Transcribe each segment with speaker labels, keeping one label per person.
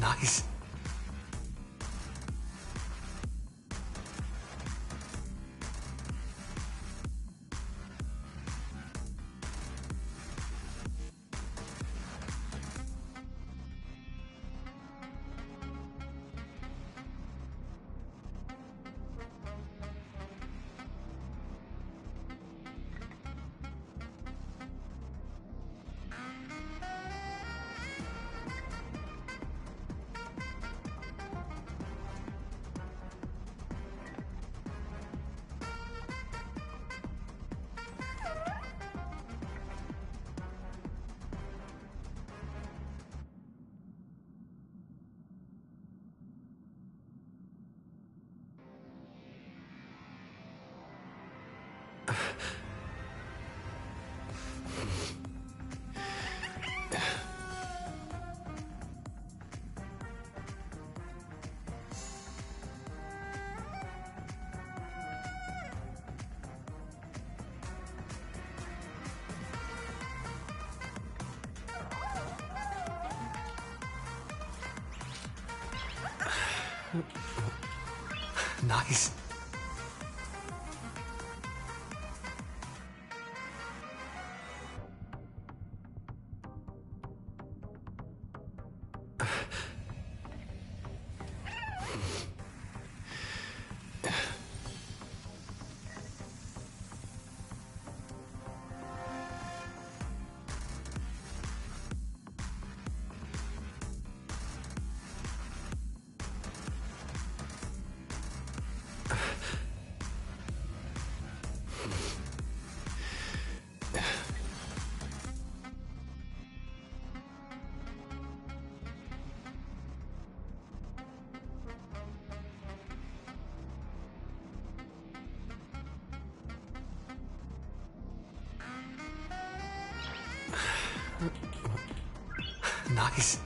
Speaker 1: Nice. Nice. Nice.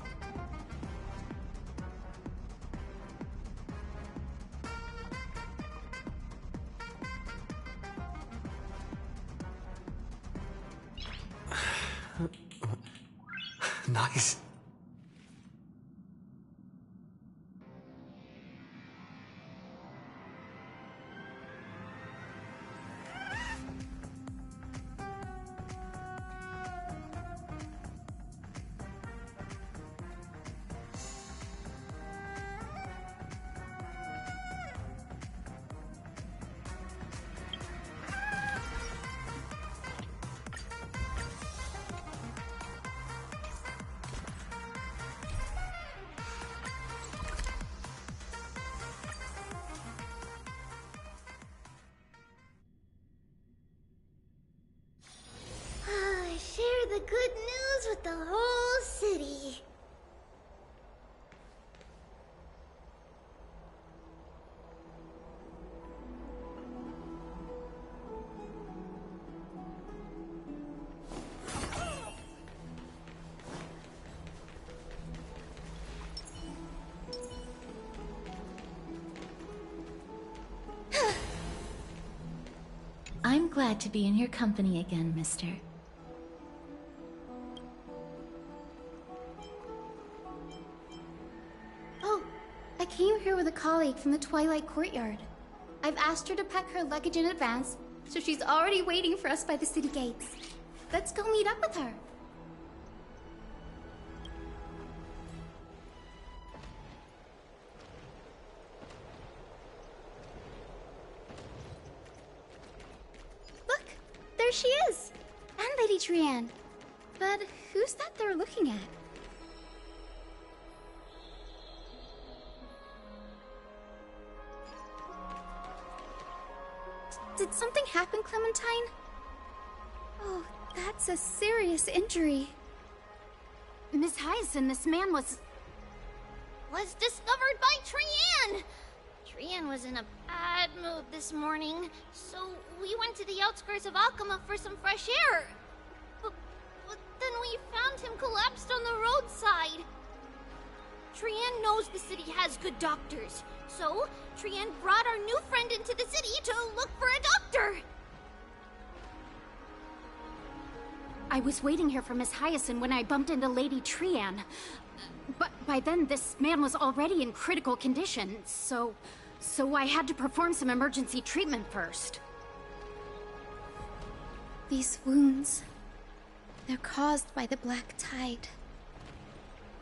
Speaker 1: Nice.
Speaker 2: Share the good news with the whole city.
Speaker 3: I'm glad to be in your company again, mister.
Speaker 2: Oh, I came here with a colleague from the Twilight Courtyard. I've asked her to pack her luggage in advance, so she's already waiting for us by the city gates. Let's go meet up with her. Look, there she is! And Lady Trianne. But who's that they're looking at? Did something happen, Clementine? Oh, that's a serious injury.
Speaker 4: Miss Hyacinth, this man was
Speaker 2: discovered by Trianne! Trianne was in a bad mood this morning, so we went to the outskirts of Akama for some fresh air. But then we found him collapsed on the roadside. Trianne knows the city has good doctors, so Trianne brought our new friend into the city to look for a doctor.
Speaker 4: I was waiting here for Miss Hyacinth when I bumped into Lady Trianne. But by then, this man was already in critical condition, so I had to perform some emergency treatment first.
Speaker 1: These wounds, they're caused by the black tide.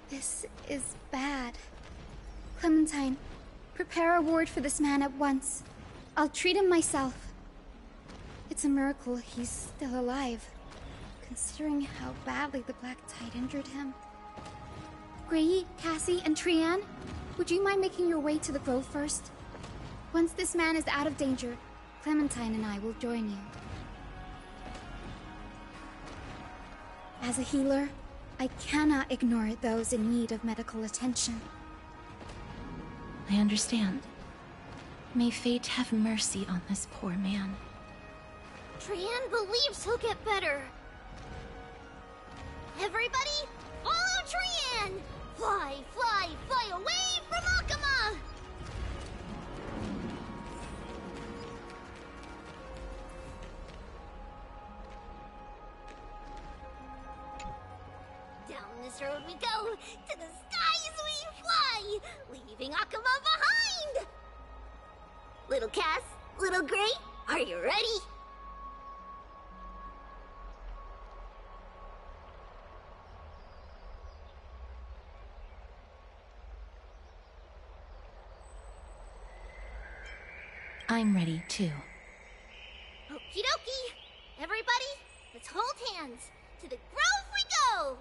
Speaker 1: This is bad. Clementine, prepare a ward for this man at once. I'll treat him myself. It's a miracle he's still alive, considering how badly the black tide injured him. Gray, Cassie, and Trianne, would you mind making your way to the grove first? Once this man is out of danger, Clementine and I will join you. As a healer, I cannot ignore those in need of medical attention.
Speaker 3: I understand. May fate have mercy on this poor man.
Speaker 2: Trianne believes he'll get better. Everybody, follow Trianne! Fly, fly, fly away from Akama! Down this road we go, to the skies we fly, leaving Akama behind! Little Cass, little Gray, are you ready?
Speaker 3: I'm ready, too.
Speaker 2: Okie dokie! Everybody, let's hold hands. To the grove we go!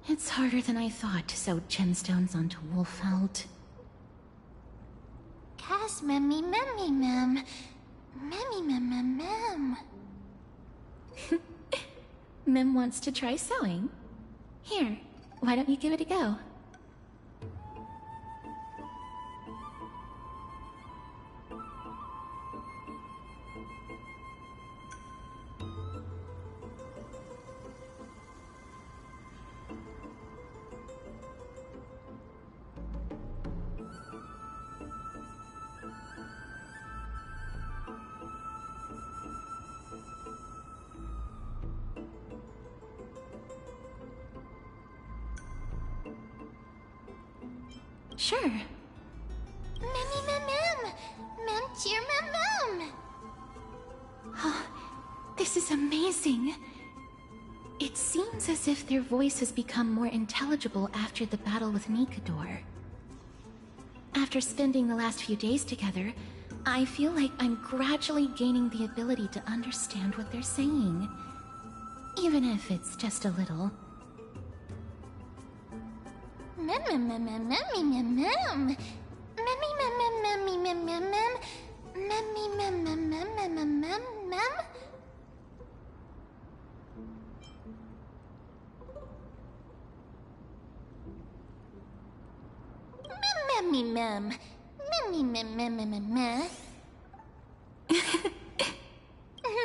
Speaker 3: It's harder than I thought to sew gemstones onto Wolfeld.
Speaker 2: Cass memmy memmy mem. Memmy mem mem mem.
Speaker 3: Mem wants to try sewing. Here, why don't you give it a go? Sure.
Speaker 2: Memmy mem mem. Mem cheer mem mem.
Speaker 3: Oh, this is amazing. It seems as if their voice has become more intelligible after the battle with Nikador. After spending the last few days together, I feel like I'm gradually gaining the ability to understand what they're saying. Even if it's just a little.
Speaker 2: Mem mem mem mem memmy mem mem. Memmy mem mem memmy mem mem mem. Memmy mem mem mem mem mem mem mem. Memmy mem. Memmy mem mem mem mem mem.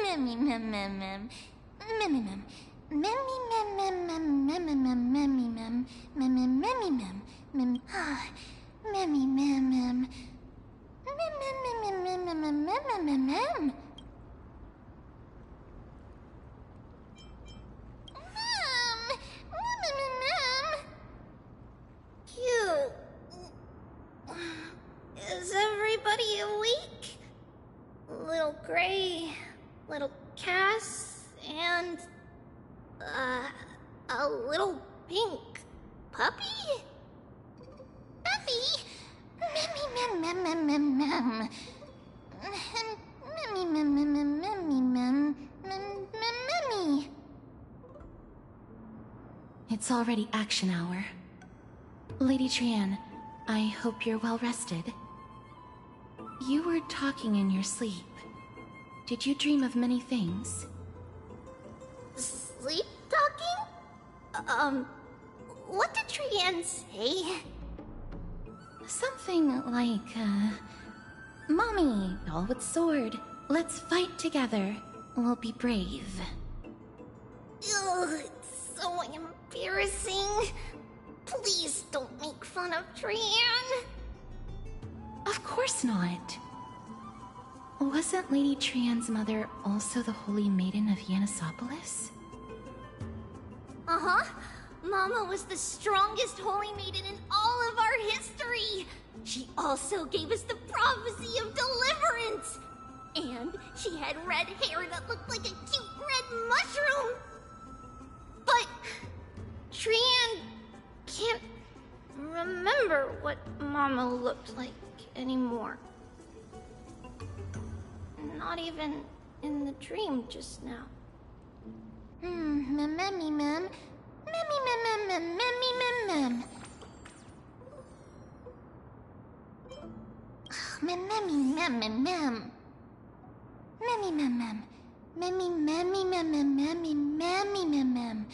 Speaker 2: Memmy mem mem mem. Memmy mem. Memmy mem mem mem mem mem mem memmy mem mem mem memmy mem mem memmy mem mem mem mem mem mem mem mem mem mem. Cute. Is everybody awake? Little Gray, little Cass, and a little pink puppy? Puppy? Memmy mem mem mem mem mem. Memmy mem mem mem memmy mem mem mem memmy.
Speaker 3: It's already action hour. Lady Trianne, I hope you're well rested. You were talking in your sleep. Did you dream of many things?
Speaker 2: Sleep talking? What did Trianne say?
Speaker 3: Something like, Mommy, doll with sword. Let's fight together. We'll be brave.
Speaker 2: Ugh, it's so embarrassing. Please don't make fun of Trianne.
Speaker 3: Of course not. Wasn't Lady Trian's mother also the Holy Maiden of Yanisopolis?
Speaker 2: Uh-huh. Mama was the strongest holy maiden in all of our history. She also gave us the prophecy of deliverance. And she had red hair that looked like a cute red mushroom. But Trian can't remember what Mama looked like anymore. Not even in the dream just now.
Speaker 5: Memmy mem. Memmy mem mem memmy mem mem. Memmy mem mem mem. Memmy mem mem. Memmy memmy mem mem memmy memmy mem mem.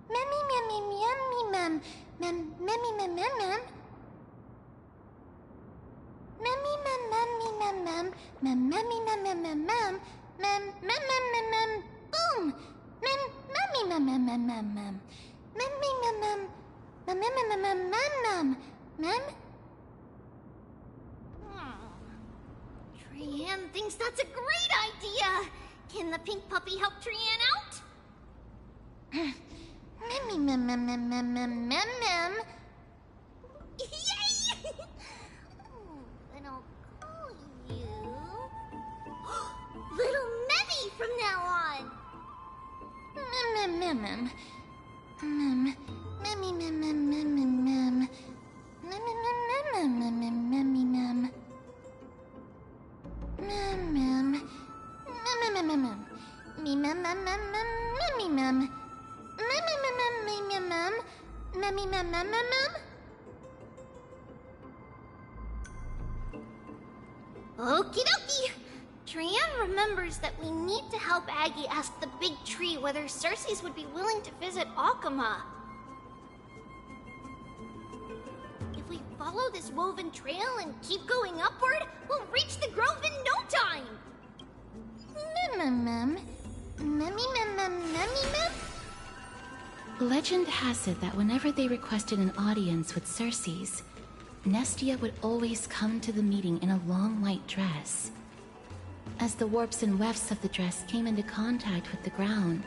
Speaker 5: Memmy memmy memmy mem mem memmy mem mem mem. Memmy mem memmy mem mem mem memmy mem mem mem mem mem mem mem mem boom. Mem memmy mem mem mem mem mem. Memmy mem mem mem mem mem mem mem mem.
Speaker 2: Trian thinks that's a great idea. Can the pink puppy help Trian out?
Speaker 5: Memmy mem mem mem mem mem mem mem.
Speaker 2: Yay! Then I'll call you Little Memmy from now on.
Speaker 5: Mem mem mem mem. Memmy mem mem mem mem mem. Memmy mem mem mem mem memmy mem. Mem mem. Mem mem mem mem. Me mem mem mem mem memmy mem. Memmy mem mem memmy mem. Memmy mem mem mem mem.
Speaker 2: Okie dokie. Trian remembers that we need to help Aggie ask the big tree whether Circes would be willing to visit Alchema. If we follow this woven trail and keep going upward, we'll reach the grove in no time.
Speaker 5: Mem mem. Memmy mem mem memmy mem.
Speaker 3: Legend has it that whenever they requested an audience with Circes, Nestia would always come to the meeting in a long white dress. As the warps and wefts of the dress came into contact with the ground,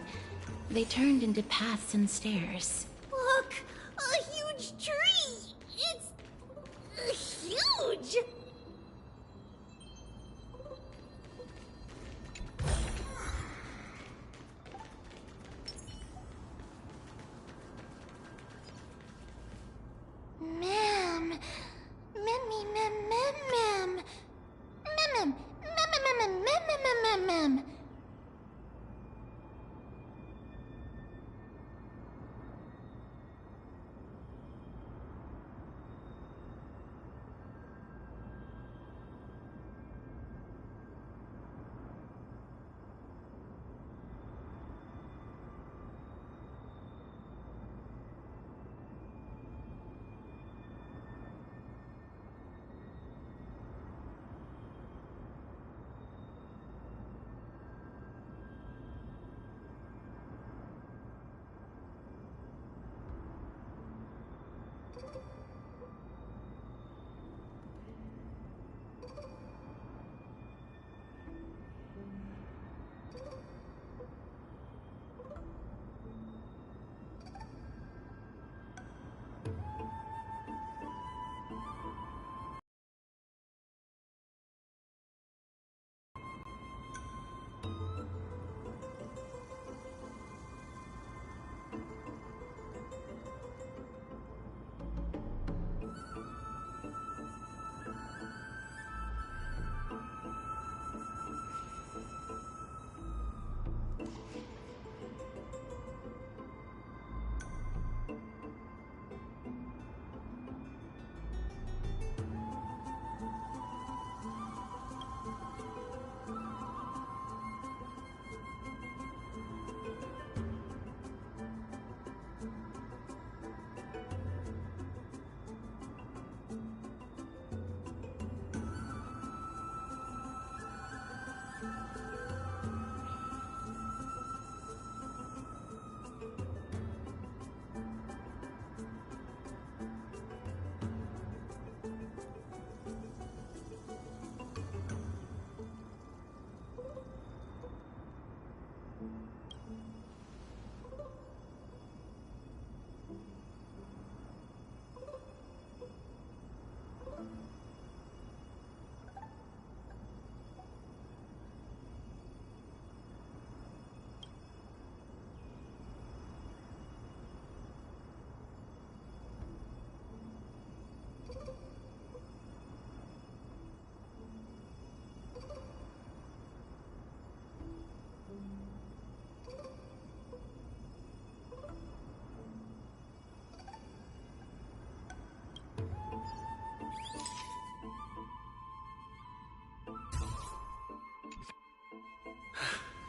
Speaker 3: they turned into paths and stairs.
Speaker 2: Look, a huge tree. It's huge.
Speaker 5: Mem. Memmy mem mem mem. Mem mem. Mem mem mem mem mem mem mem.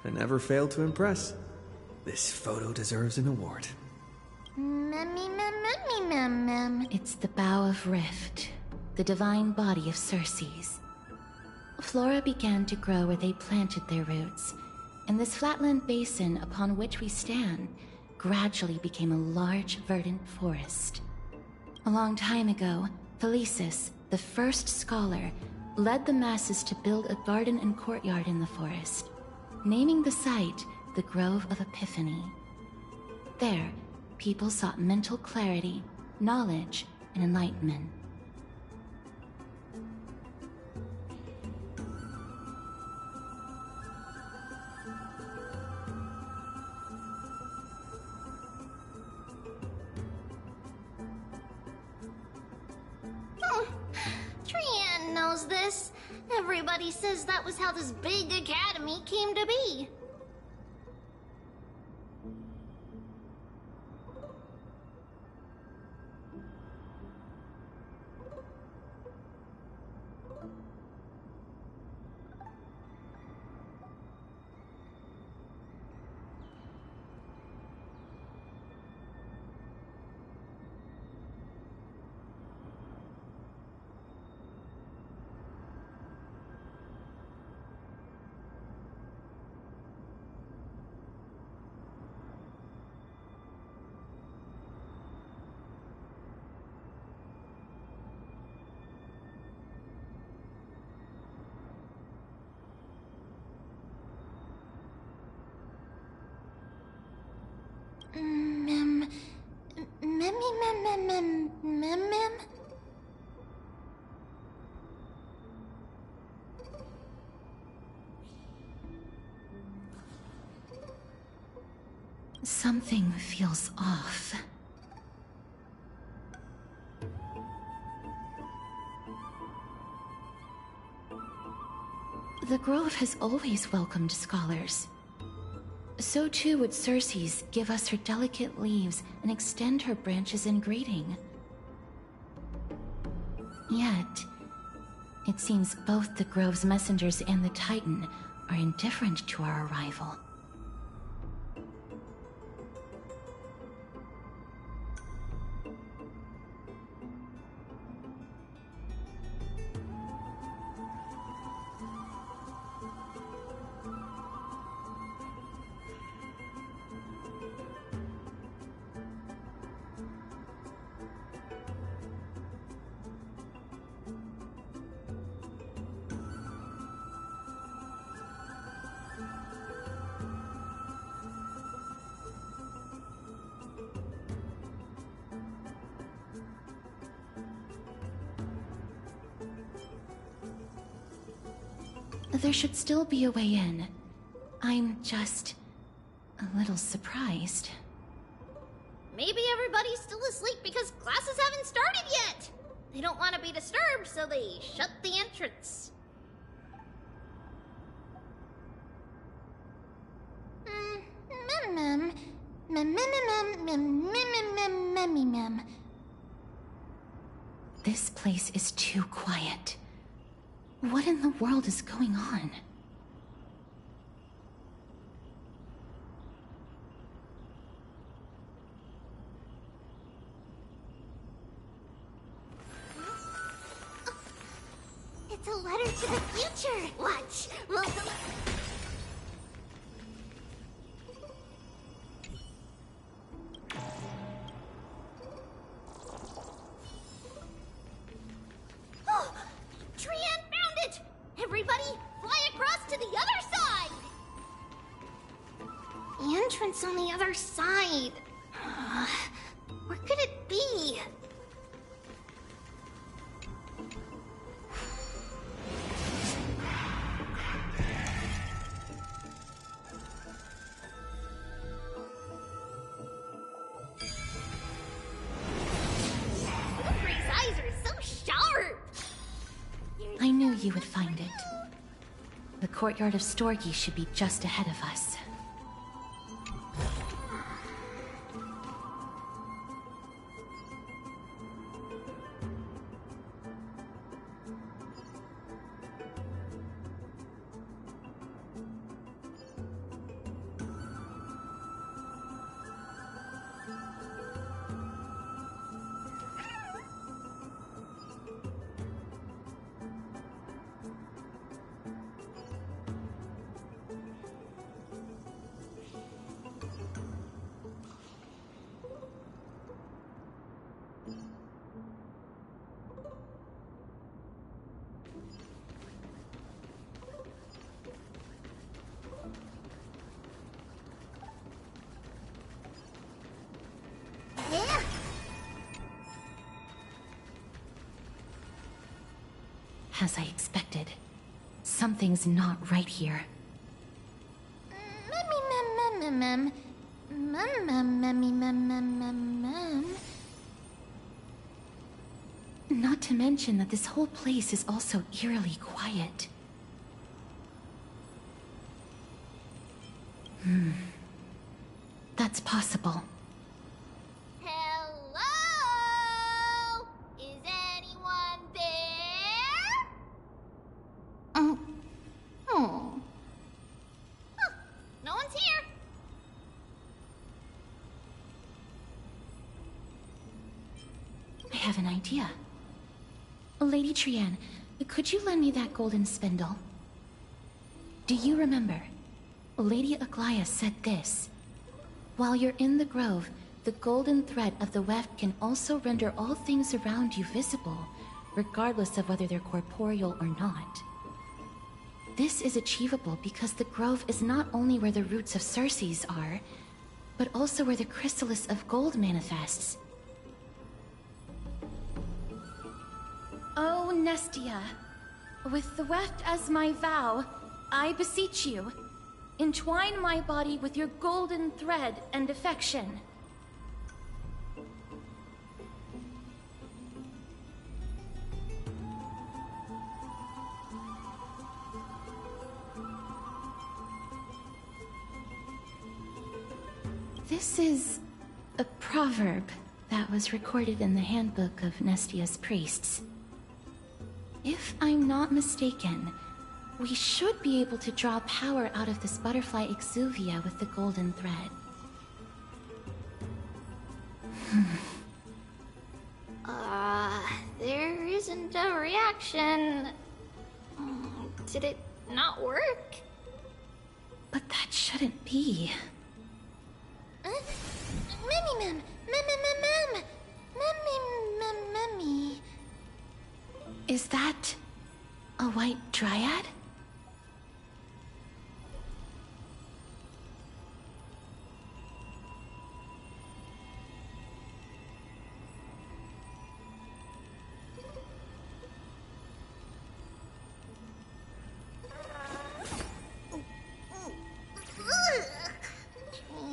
Speaker 6: I never failed to impress. This photo deserves an award.
Speaker 3: It's the Bow of Rift, the divine body of Circe's. Flora began to grow where they planted their roots, and this flatland basin upon which we stand gradually became a large, verdant forest. A long time ago, Felicis, the first scholar, led the masses to build a garden and courtyard in the forest, naming the site the Grove of Epiphany. There, people sought mental clarity, knowledge, and enlightenment.
Speaker 2: Trian knows this. Everybody says that was how this big academy came to be.
Speaker 3: Something feels off. The Grove has always welcomed scholars. So too would Circe's give us her delicate leaves and extend her branches in greeting. Yet, it seems both the Grove's messengers and the Titan are indifferent to our arrival. There should still be a way in. I'm just a little surprised.
Speaker 2: Maybe everybody's still asleep because classes haven't started yet. They don't want to be disturbed, so they shut the entrance.
Speaker 3: This place is too quiet. What in the world is going on?
Speaker 2: It's a letter to the future. Watch. We'll Oh! Trian found it! Everybody, fly across to the other side! The entrance on the other side. Where could it be? Wilfred's eyes are so sharp!
Speaker 3: I knew you would find it. The courtyard of Storgi should be just ahead of us.
Speaker 2: Yeah.
Speaker 3: As I expected, something's not right here. Not to mention that this whole place is also eerily quiet. That's possible.
Speaker 2: Hello? Is anyone there?
Speaker 5: Oh.
Speaker 2: Huh, no one's here.
Speaker 3: I have an idea. Lady Trian, could you lend me that golden spindle? Do you remember? Lady Aglaia said this. While you're in the grove, the golden thread of the weft can also render all things around you visible, regardless of whether they're corporeal or not. This is achievable because the grove is not only where the roots of Circes are, but also where the chrysalis of gold manifests. Oh, Nestia, with the weft as my vow, I beseech you, entwine my body with your golden thread and affection. This is a proverb that was recorded in the handbook of Nestia's priests. If I'm not mistaken, we should be able to draw power out of this butterfly exuvia with the golden thread.
Speaker 2: There isn't a reaction. Did it not work?
Speaker 3: But that shouldn't be. Is that a white dryad?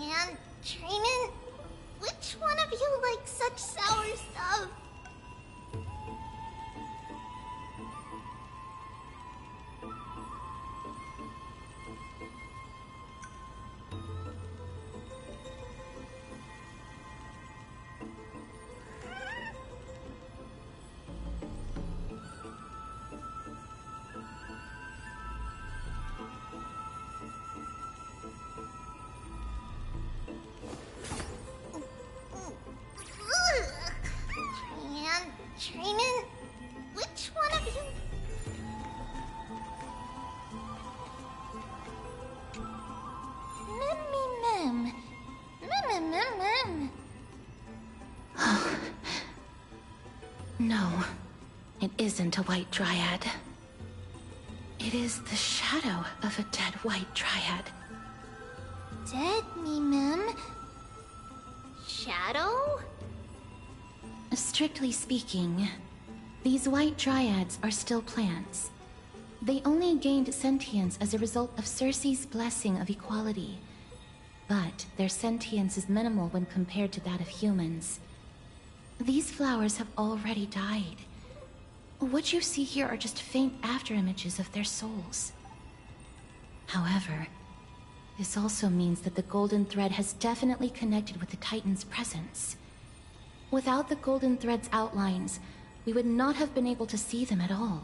Speaker 2: And Training, which one of you likes such sour stuff? And Training, which one of you?
Speaker 3: No, it isn't a white dryad. It is the shadow of a dead white dryad.
Speaker 5: dead, me mem.
Speaker 2: Shadow?
Speaker 3: Strictly speaking, these white dryads are still plants. They only gained sentience as a result of Circe's blessing of equality. But their sentience is minimal when compared to that of humans. These flowers have already died. What you see here are just faint afterimages of their souls. However, this also means that the golden thread has definitely connected with the Titan's presence. Without the golden thread's outlines, we would not have been able to see them at all.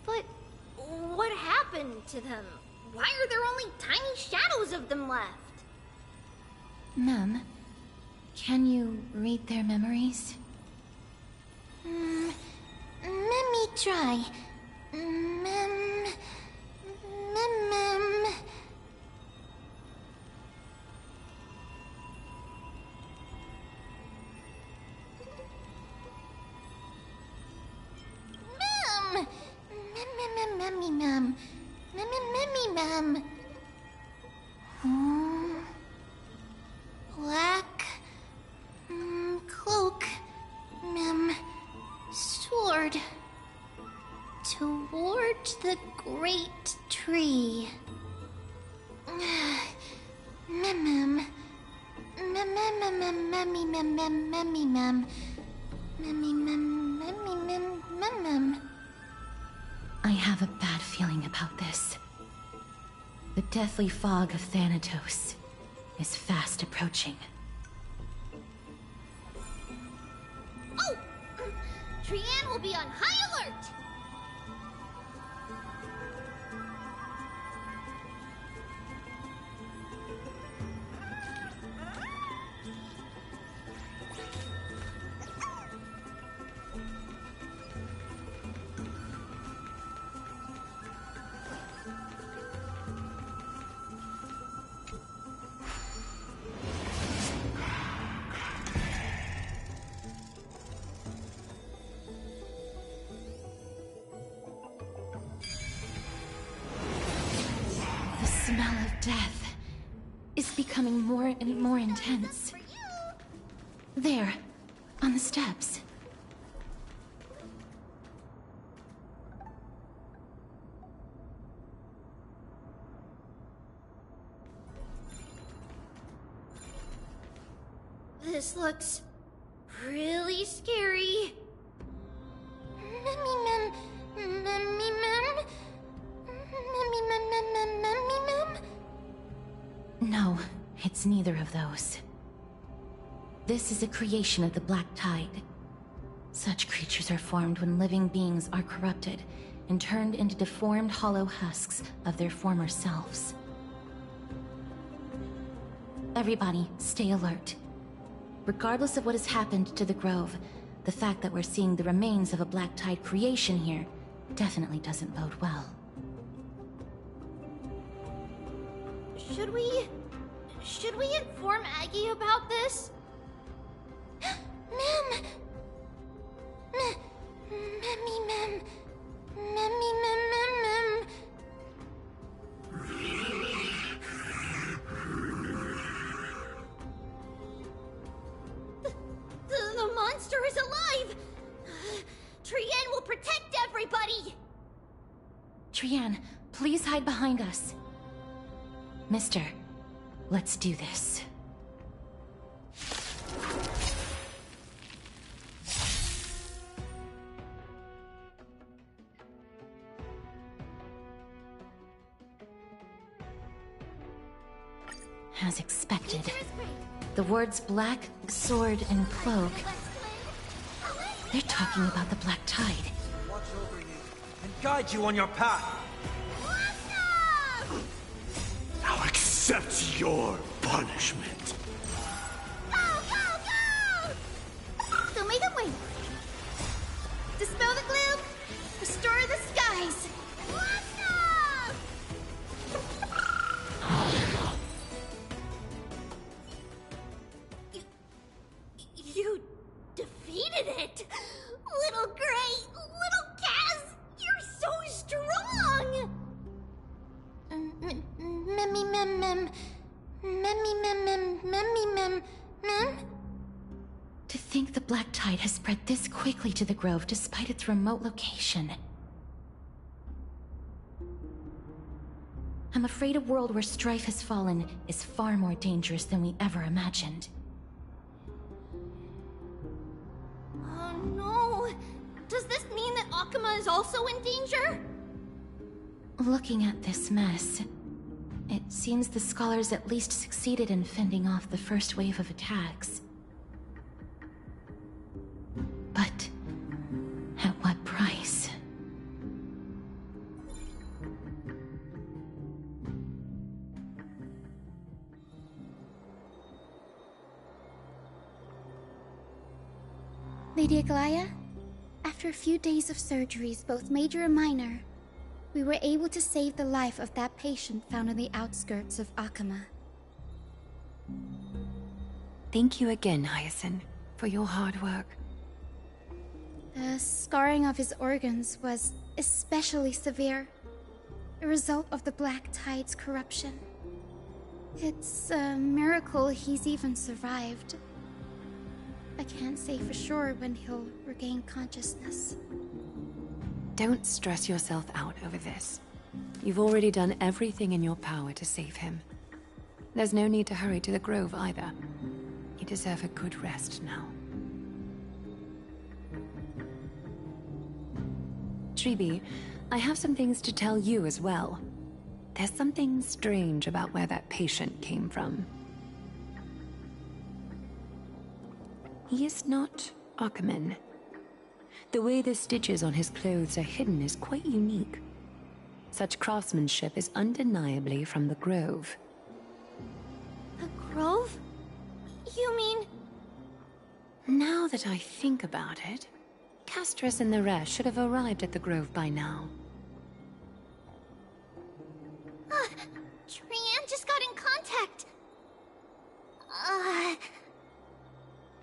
Speaker 2: But what happened to them? Why are there only tiny shadows of them left?
Speaker 3: Mem, can you read their memories?
Speaker 5: Let me try. Mem. Black cloak, mem, sword toward the great tree. Mem,
Speaker 3: I have a bad feeling about this. The deathly fog of Thanatos is fast approaching.
Speaker 2: Oh! Trian will be on high alert!
Speaker 3: The smell of death is becoming more and more intense. There, on the steps.
Speaker 2: This looks really scary.
Speaker 3: No, it's neither of those. This is a creation of the Black Tide. Such creatures are formed when living beings are corrupted and turned into deformed hollow husks of their former selves. Everybody, stay alert. Regardless of what has happened to the Grove, the fact that we're seeing the remains of a Black Tide creation here definitely doesn't bode well.
Speaker 2: Should we inform Aggie about this?
Speaker 5: Mem.
Speaker 2: The monster is alive! Trian will protect everybody!
Speaker 3: Trian, please hide behind us. Mister, let's do this. As expected, the words black, sword, and cloak, they're talking about the Black Tide.
Speaker 7: Watch over you and guide you on your path.
Speaker 8: Now accept your punishment.
Speaker 2: Go, go, go!
Speaker 1: They'll make it wait. Dispel the gloom. Restore the skies.
Speaker 2: You defeated it! Little Gray! Little Kaz! You're so strong!
Speaker 3: To think the black tide has spread this quickly to the grove despite its remote location. I'm afraid a world where strife has fallen is far more dangerous than we ever imagined.
Speaker 2: Oh no! Does this mean that Akuma is also in danger?
Speaker 3: Looking at this mess, it seems the scholars at least succeeded in fending off the first wave of attacks. But at what price?
Speaker 1: Lady Aglaya, after a few days of surgeries, both major and minor, we were able to save the life of that patient found on the outskirts of Akuma.
Speaker 9: Thank you again, Hyacinth, for your hard work.
Speaker 1: The scarring of his organs was especially severe, a result of the Black Tide's corruption. It's a miracle he's even survived. I can't say for sure when he'll regain consciousness.
Speaker 9: Don't stress yourself out over this. You've already done everything in your power to save him. There's no need to hurry to the Grove either. You deserve a good rest now. Tribi, I have some things to tell you as well. There's something strange about where that patient came from. He is not Akuman. The way the stitches on his clothes are hidden is quite unique. Such craftsmanship is undeniably from the Grove.
Speaker 2: The Grove? You mean...
Speaker 9: Now that I think about it, Castris and the rest should have arrived at the Grove by now.
Speaker 2: Trian just got in contact!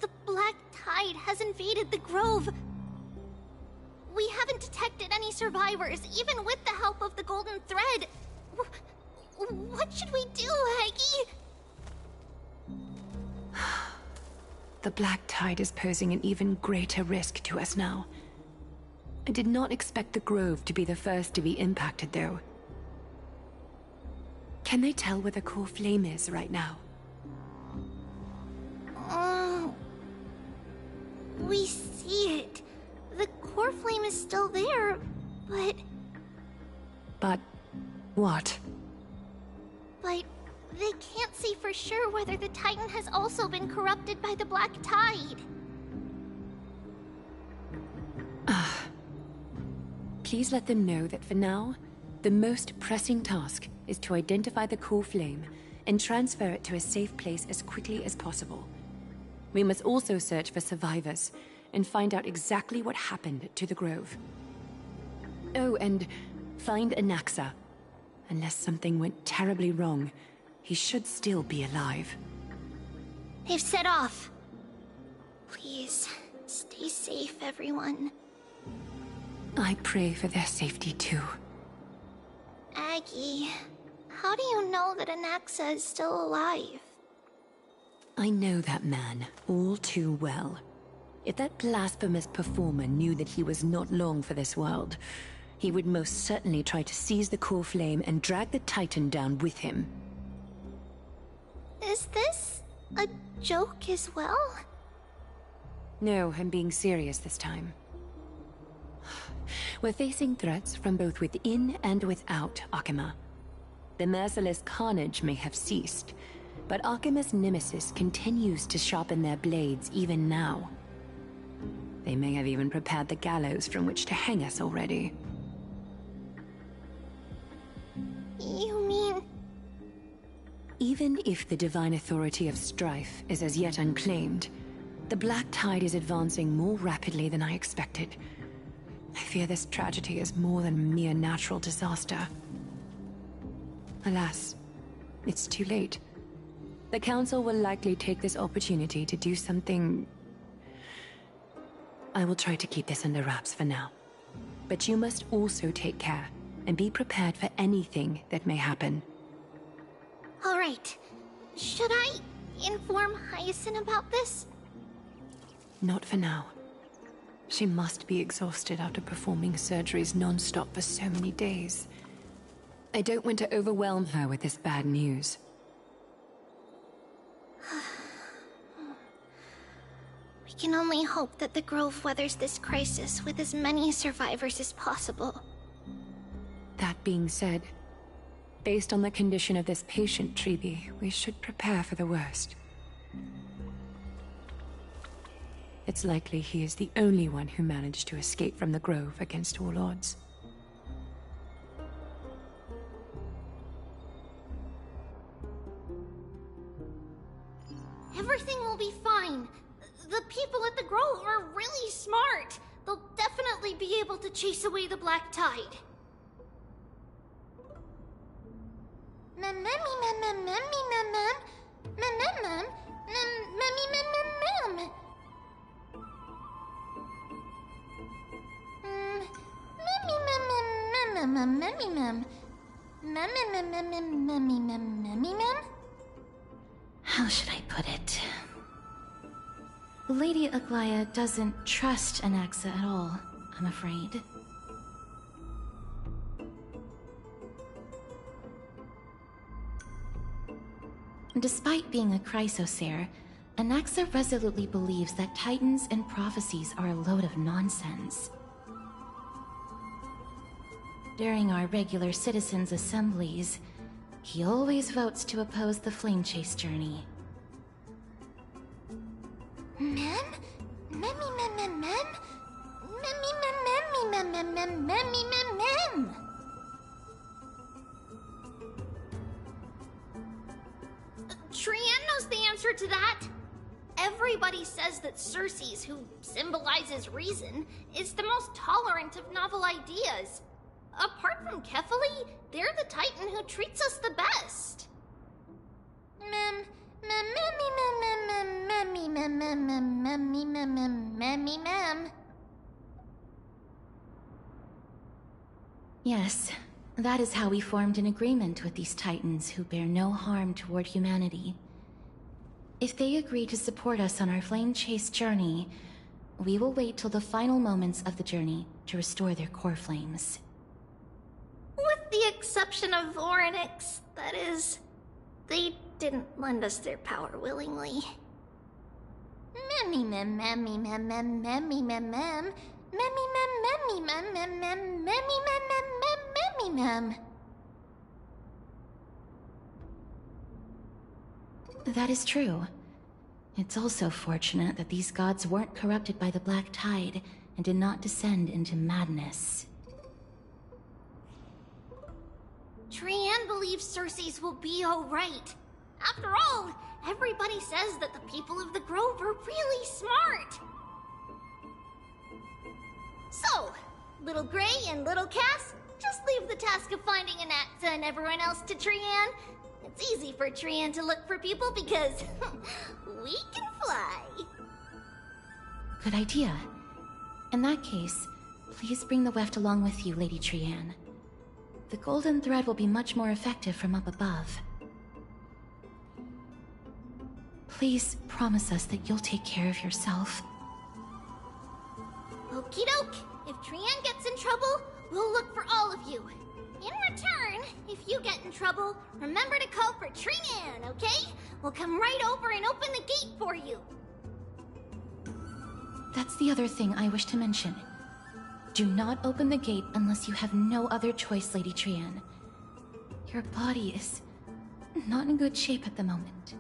Speaker 2: The Black Tide has invaded the Grove. We haven't detected any survivors, even with the help of the Golden Thread. What should we do, Aggie?
Speaker 9: The Black Tide is posing an even greater risk to us now. I did not expect the Grove to be the first to be impacted, though. Can they tell where the core flame is right now?
Speaker 2: We see it. The core flame is still there, but...
Speaker 9: But... what?
Speaker 2: But they can't see for sure whether the Titan has also been corrupted by the Black Tide.
Speaker 9: Please let them know that for now, the most pressing task is to identify the core flame and transfer it to a safe place as quickly as possible. We must also search for survivors and find out exactly what happened to the Grove. Oh, and find Anaxa. Unless something went terribly wrong, he should still be alive.
Speaker 2: They've set off. Please, stay safe, everyone.
Speaker 9: I pray for their safety too.
Speaker 2: Aggie, how do you know that Anaxa is still alive?
Speaker 9: I know that man all too well. If that blasphemous performer knew that he was not long for this world, he would most certainly try to seize the core flame and drag the Titan down with him.
Speaker 2: Is this a joke as well?
Speaker 9: No, I'm being serious this time. We're facing threats from both within and without Akuma. The merciless carnage may have ceased, but Akuma's nemesis continues to sharpen their blades even now. They may have even prepared the gallows from which to hang us already.
Speaker 2: You mean...
Speaker 9: Even if the divine authority of strife is as yet unclaimed, the Black Tide is advancing more rapidly than I expected. I fear this tragedy is more than a mere natural disaster. Alas, it's too late. The Council will likely take this opportunity to do something... I will try to keep this under wraps for now. But you must also take care and be prepared for anything that may happen.
Speaker 2: Alright. Should I inform Hyacinth about this?
Speaker 9: Not for now. She must be exhausted after performing surgeries non-stop for so many days. I don't want to overwhelm her with this bad news.
Speaker 2: We can only hope that the Grove weathers this crisis with as many survivors as possible.
Speaker 9: That being said, based on the condition of this patient, Treeby, we should prepare for the worst. It's likely he is the only one who managed to escape from the Grove against all odds.
Speaker 2: Everything will be fine. The people at the Grove are really smart. They'll definitely be able to chase away the black tide.
Speaker 3: How should I put it? Lady Aglaya doesn't trust Anaxa at all, I'm afraid. Despite being a chrysosaur, Anaxa resolutely believes that titans and prophecies are a load of nonsense. During our regular citizens' assemblies, he always votes to oppose the flame chase journey.
Speaker 2: Trian knows the answer to that. Everybody says that Circes, who symbolizes reason, is the most tolerant of novel ideas. Apart from Kefali, they're the Titan who treats us the best.
Speaker 3: Yes, that is how we formed an agreement with these Titans who bear no harm toward humanity. If they agree to support us on our flame chase journey, we will wait till the final moments of the journey to restore their core flames.
Speaker 2: With the exception of Orynyx, that is. They didn't lend us their power willingly.
Speaker 3: That is true. It's also fortunate that these gods weren't corrupted by the Black Tide and did not descend into madness.
Speaker 2: Trian believes Circes will be alright. After all, everybody says that the people of the Grove are really smart. So, Little Gray and Little Cass, just leave the task of finding Anaxa and everyone else to Trian. It's easy for Trian to look for people because we can fly.
Speaker 3: Good idea. In that case, please bring the weft along with you, Lady Trian. The golden thread will be much more effective from up above. Please promise us that you'll take care of yourself.
Speaker 2: Okie doke. If Trian gets in trouble, we'll look for all of you. In return, if you get in trouble, remember to call for Trian, okay? We'll come right over and open the gate for you.
Speaker 3: That's the other thing I wish to mention. Do not open the gate unless you have no other choice, Lady Trian. Your body is not in good shape at the moment.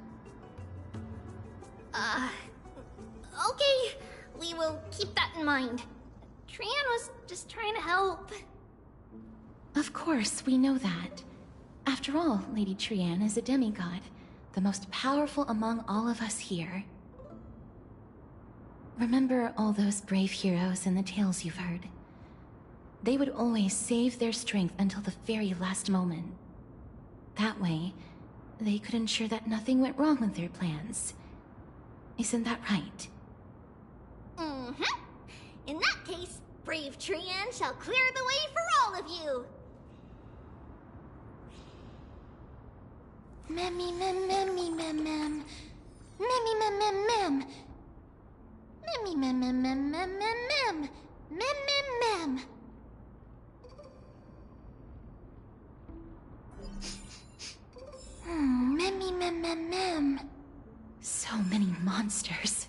Speaker 2: Okay. We will keep that in mind. Trian was just trying to help.
Speaker 3: Of course, we know that. After all, Lady Trian is a demigod, the most powerful among all of us here. Remember all those brave heroes and the tales you've heard. They would always save their strength until the very last moment. That way, they could ensure that nothing went wrong with their plans. Isn't that right?
Speaker 2: Mm-hmm. In that case, brave Trian shall clear the way for all of you.
Speaker 5: Memmy mem memmy mem mem. Memmy mem mem mem. Memmy mem mem mem mem mem mem. Mem mem mem. Memmy mem mem mem.
Speaker 3: So many monsters.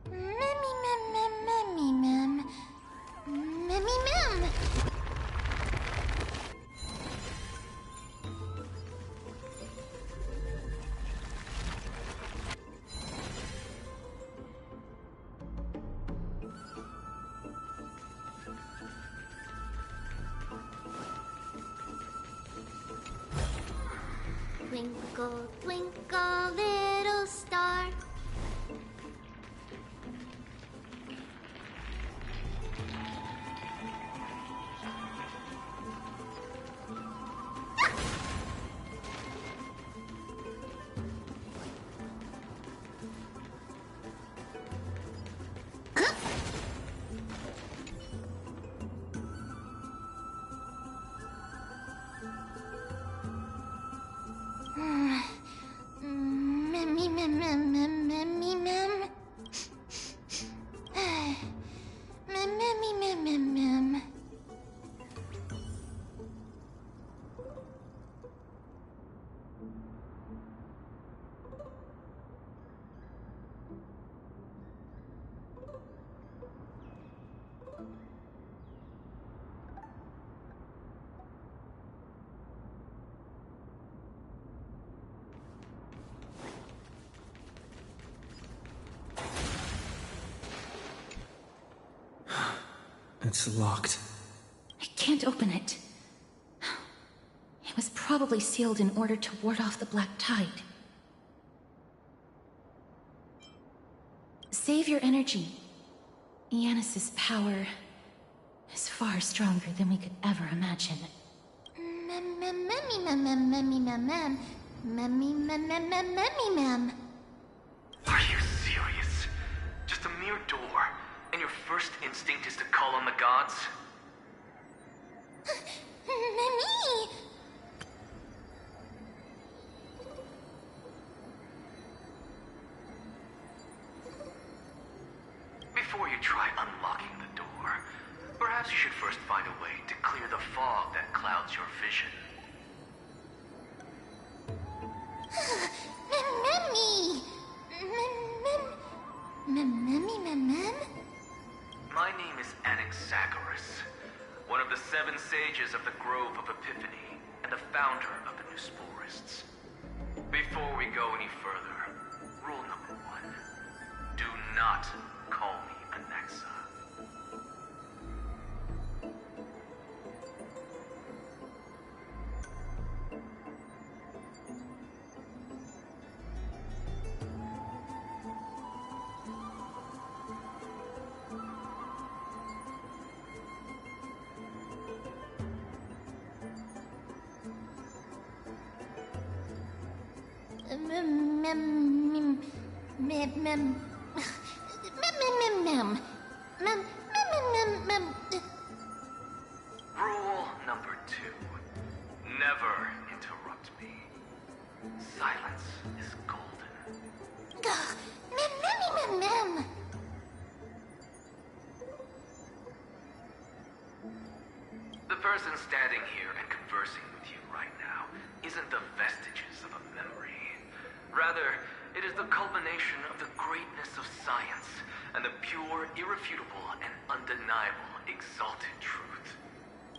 Speaker 5: Memmy mem mem memmy mem. Memmy mem.
Speaker 2: Twinkle, twinkle, little star.
Speaker 5: Memmy mem mem mem memmy mem. Mem memmy mem mem mem.
Speaker 6: It's locked.
Speaker 3: I can't open it. It was probably sealed in order to ward off the black tide. Save your energy. Yanis's power is far stronger than we could ever imagine.
Speaker 5: Mem mem memmy mem mem memmy mem mem. Memmy mem mem mem memmy mem.
Speaker 10: Are you serious? Just a mere door, and your first instinct is to call on the gods?
Speaker 5: Memmy!
Speaker 10: Before you try unlocking the door, perhaps you should first find a way to clear the fog that clouds your vision.
Speaker 5: Memmy! Memmy mem mem?
Speaker 10: My name is Anaxagoras, one of the 7 sages of the Grove of Epiphany, and the founder of the New Sporists. Before we go any further, rule number 1. Do not call me Anaxa. Rule number 2. Never interrupt me. Silence is golden. The person standing here and conversing with you right now isn't the vestiges of a memory. Rather, it is the culmination of the greatness of science and the pure, irrefutable, and undeniable exalted truth.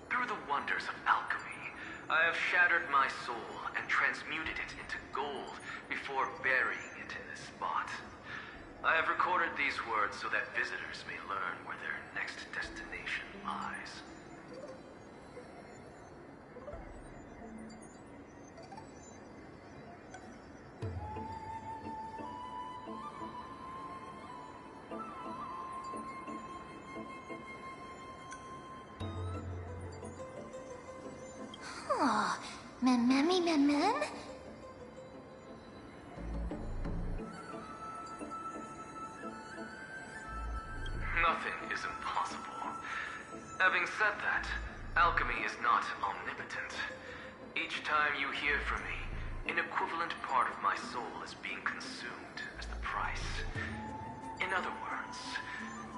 Speaker 10: Through the wonders of alchemy, I have shattered my soul and transmuted it into gold before burying it in this spot. I have recorded these words so that visitors may learn where their next destination lies.
Speaker 5: Oh, memmy mem mem?
Speaker 10: Nothing is impossible. Having said that, alchemy is not omnipotent. Each time you hear from me, an equivalent part of my soul is being consumed as the price. In other words,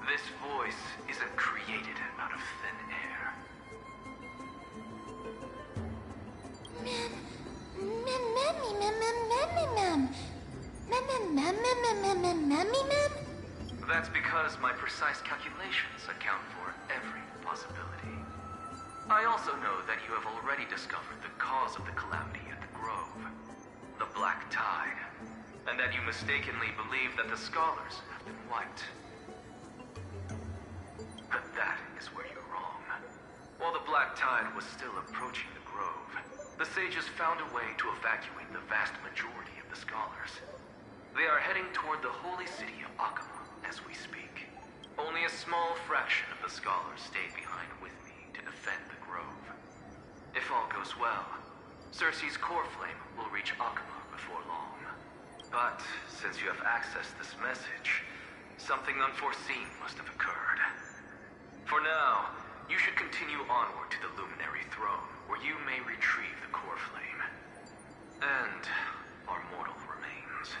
Speaker 10: this voice isn't created out of thin air. That's because my precise calculations account for every possibility. I also know that you have already discovered the cause of the calamity at the Grove, the Black Tide, and that you mistakenly believe that the scholars have been wiped. But that is where you're wrong. While the Black Tide was still approaching the Grove, the sages found a way to evacuate the vast majority of the scholars. They are heading toward the holy city of Akama as we speak. Only a small fraction of the scholars stayed behind with me to defend the Grove. If all goes well, Cersei's core flame will reach Akama before long. But since you have accessed this message, something unforeseen must have occurred. For now, you should continue onward to the Luminary Throne, where you may retrieve the core flame. And our mortal remains.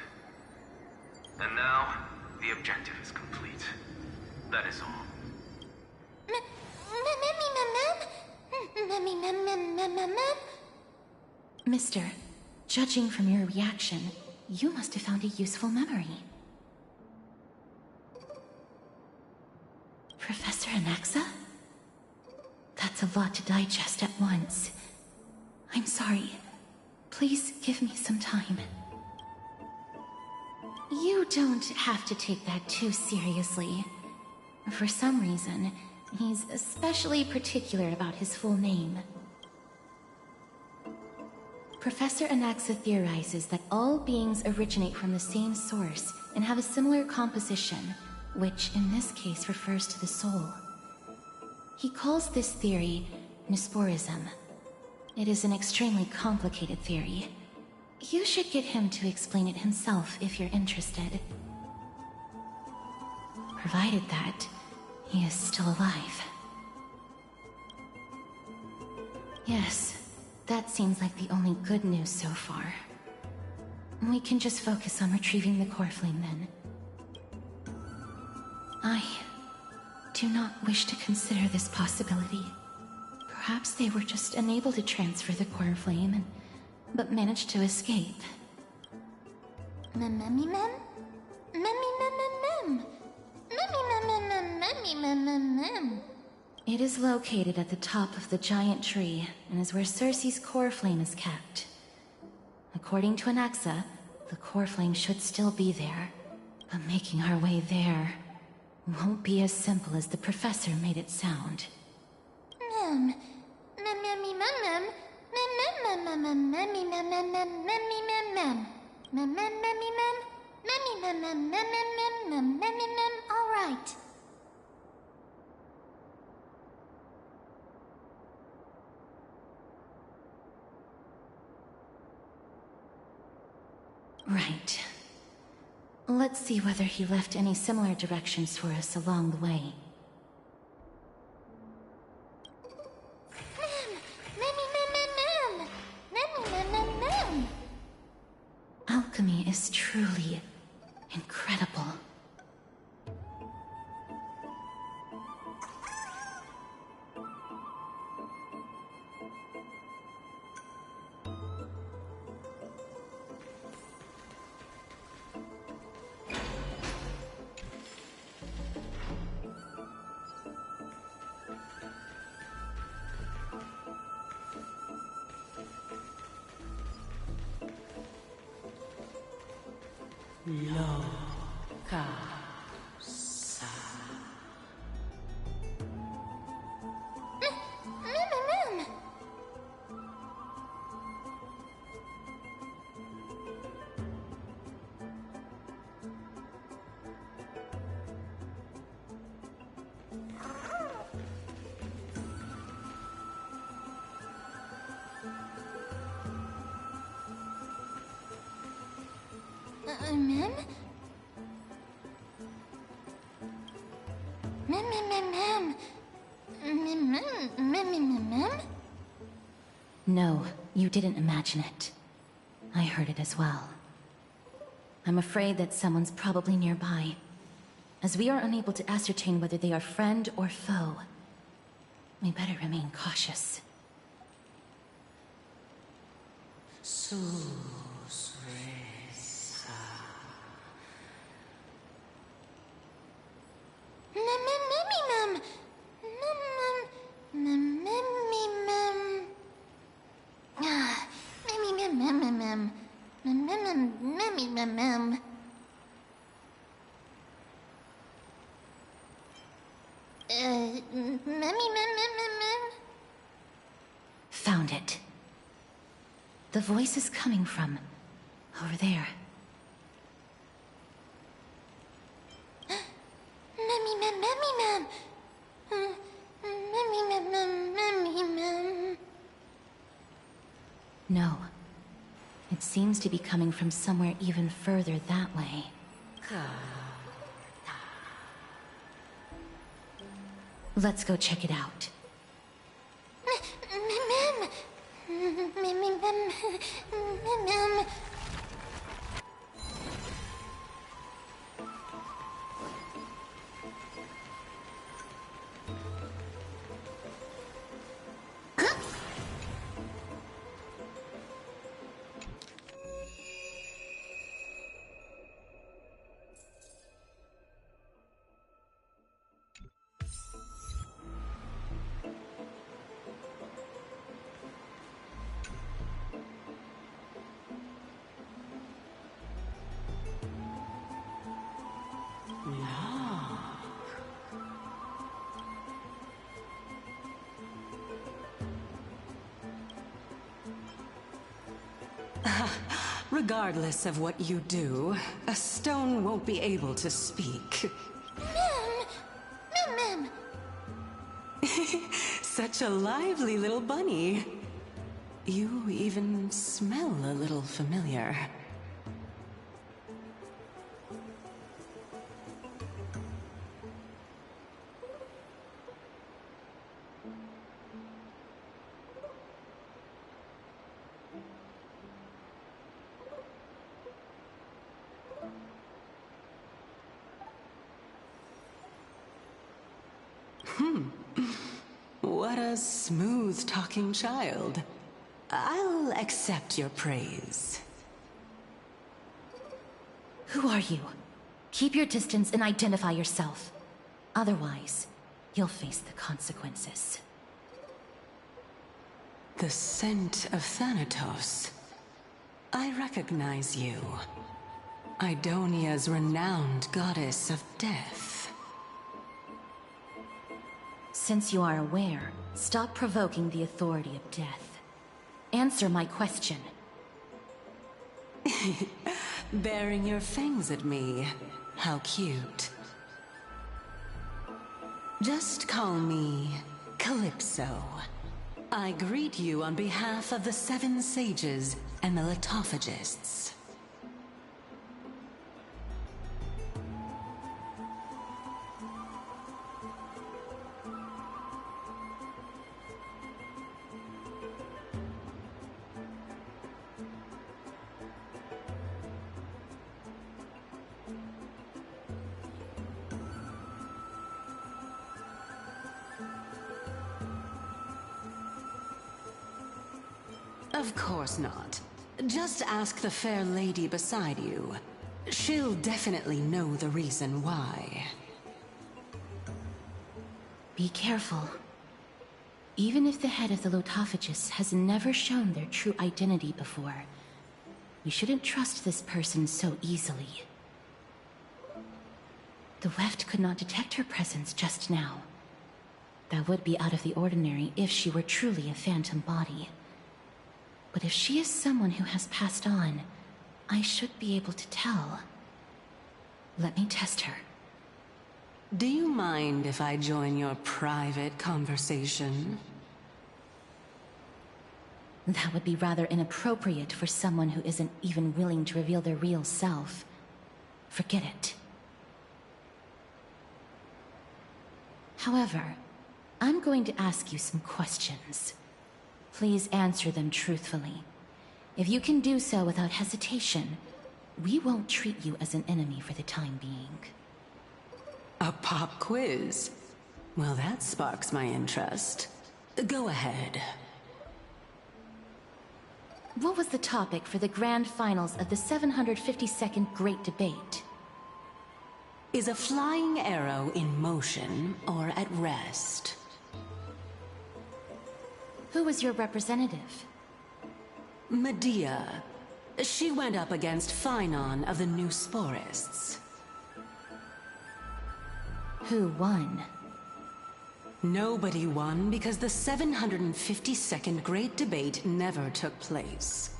Speaker 10: And now, the objective is complete. That is all.
Speaker 3: Mister, judging from your reaction, you must have found a useful memory. Professor Anaxa? That's a lot to digest at once. I'm sorry. Please give me some time. You don't have to take that too seriously. For some reason, he's especially particular about his full name. Professor Anaxa theorizes that all beings originate from the same source and have a similar composition, which in this case refers to the soul. He calls this theory Nisporism. It is an extremely complicated theory. You should get him to explain it himself if you're interested. Provided that he is still alive. Yes, that seems like the only good news so far. We can just focus on retrieving the core flame then. I do not wish to consider this possibility. Perhaps they were just unable to transfer the core flame but managed to escape. It is located at the top of the giant tree and is where Cersei's core flame is kept. According to Anaxa, the core flame should still be there, but making our way there won't be as simple as the professor made it sound.
Speaker 5: All right.
Speaker 3: Right. Let's see whether he left any similar directions for us along the way. Alchemy is truly incredible. No, you didn't imagine it. I heard it as well. I'm afraid that someone's probably nearby. As we are unable to ascertain whether they are friend or foe, we better remain cautious. Found it. The voice is coming from over there. No. It seems to be coming from somewhere even further that way. Let's go check it out.
Speaker 11: Regardless of what you do, a stone won't be able to speak.
Speaker 5: Mem.
Speaker 11: Such a lively little bunny. You even smell a little familiar. What a smooth-talking child. I'll accept your praise.
Speaker 3: Who are you? Keep your distance and identify yourself. Otherwise, you'll face the consequences.
Speaker 11: The scent of Thanatos. I recognize you. Idonia's renowned goddess of death.
Speaker 3: Since you are aware, stop provoking the authority of death. Answer my question.
Speaker 11: Baring your fangs at me. How cute. Just call me Calypso. I greet you on behalf of the Seven Sages and the Litophagists. Of course not. Just ask the fair lady beside you. She'll definitely know the reason why.
Speaker 3: Be careful. Even if the head of the Litophagists has never shown their true identity before, we shouldn't trust this person so easily. The Weft could not detect her presence just now. That would be out of the ordinary if she were truly a phantom body. But if she is someone who has passed on, I should be able to tell. Let me test her.
Speaker 11: Do you mind if I join your private conversation?
Speaker 3: That would be rather inappropriate for someone who isn't even willing to reveal their real self. Forget it. However, I'm going to ask you some questions. Please answer them truthfully. If you can do so without hesitation, we won't treat you as an enemy for the time being.
Speaker 11: A pop quiz? Well, that sparks my interest. Go ahead.
Speaker 3: What was the topic for the grand finals of the 752nd Great Debate?
Speaker 11: Is a flying arrow in motion or at rest?
Speaker 3: Who was your representative?
Speaker 11: Medea. She went up against Phynon of the New Sporists.
Speaker 3: Who won?
Speaker 11: Nobody won because the 752nd Great Debate never took place.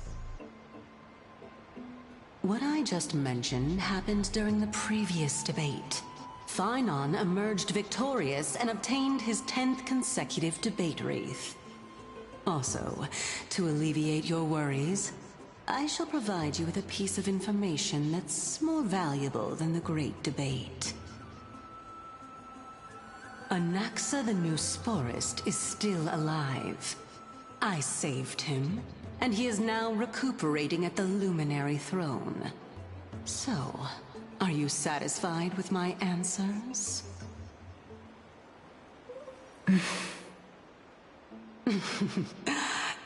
Speaker 11: What I just mentioned happened during the previous debate. Phynon emerged victorious and obtained his 10th consecutive debate wreath. Also, to alleviate your worries, I shall provide you with a piece of information that's more valuable than the Great Debate. Anaxa the New Sporist is still alive. I saved him, and he is now recuperating at the Luminary Throne. So, are you satisfied with my answers?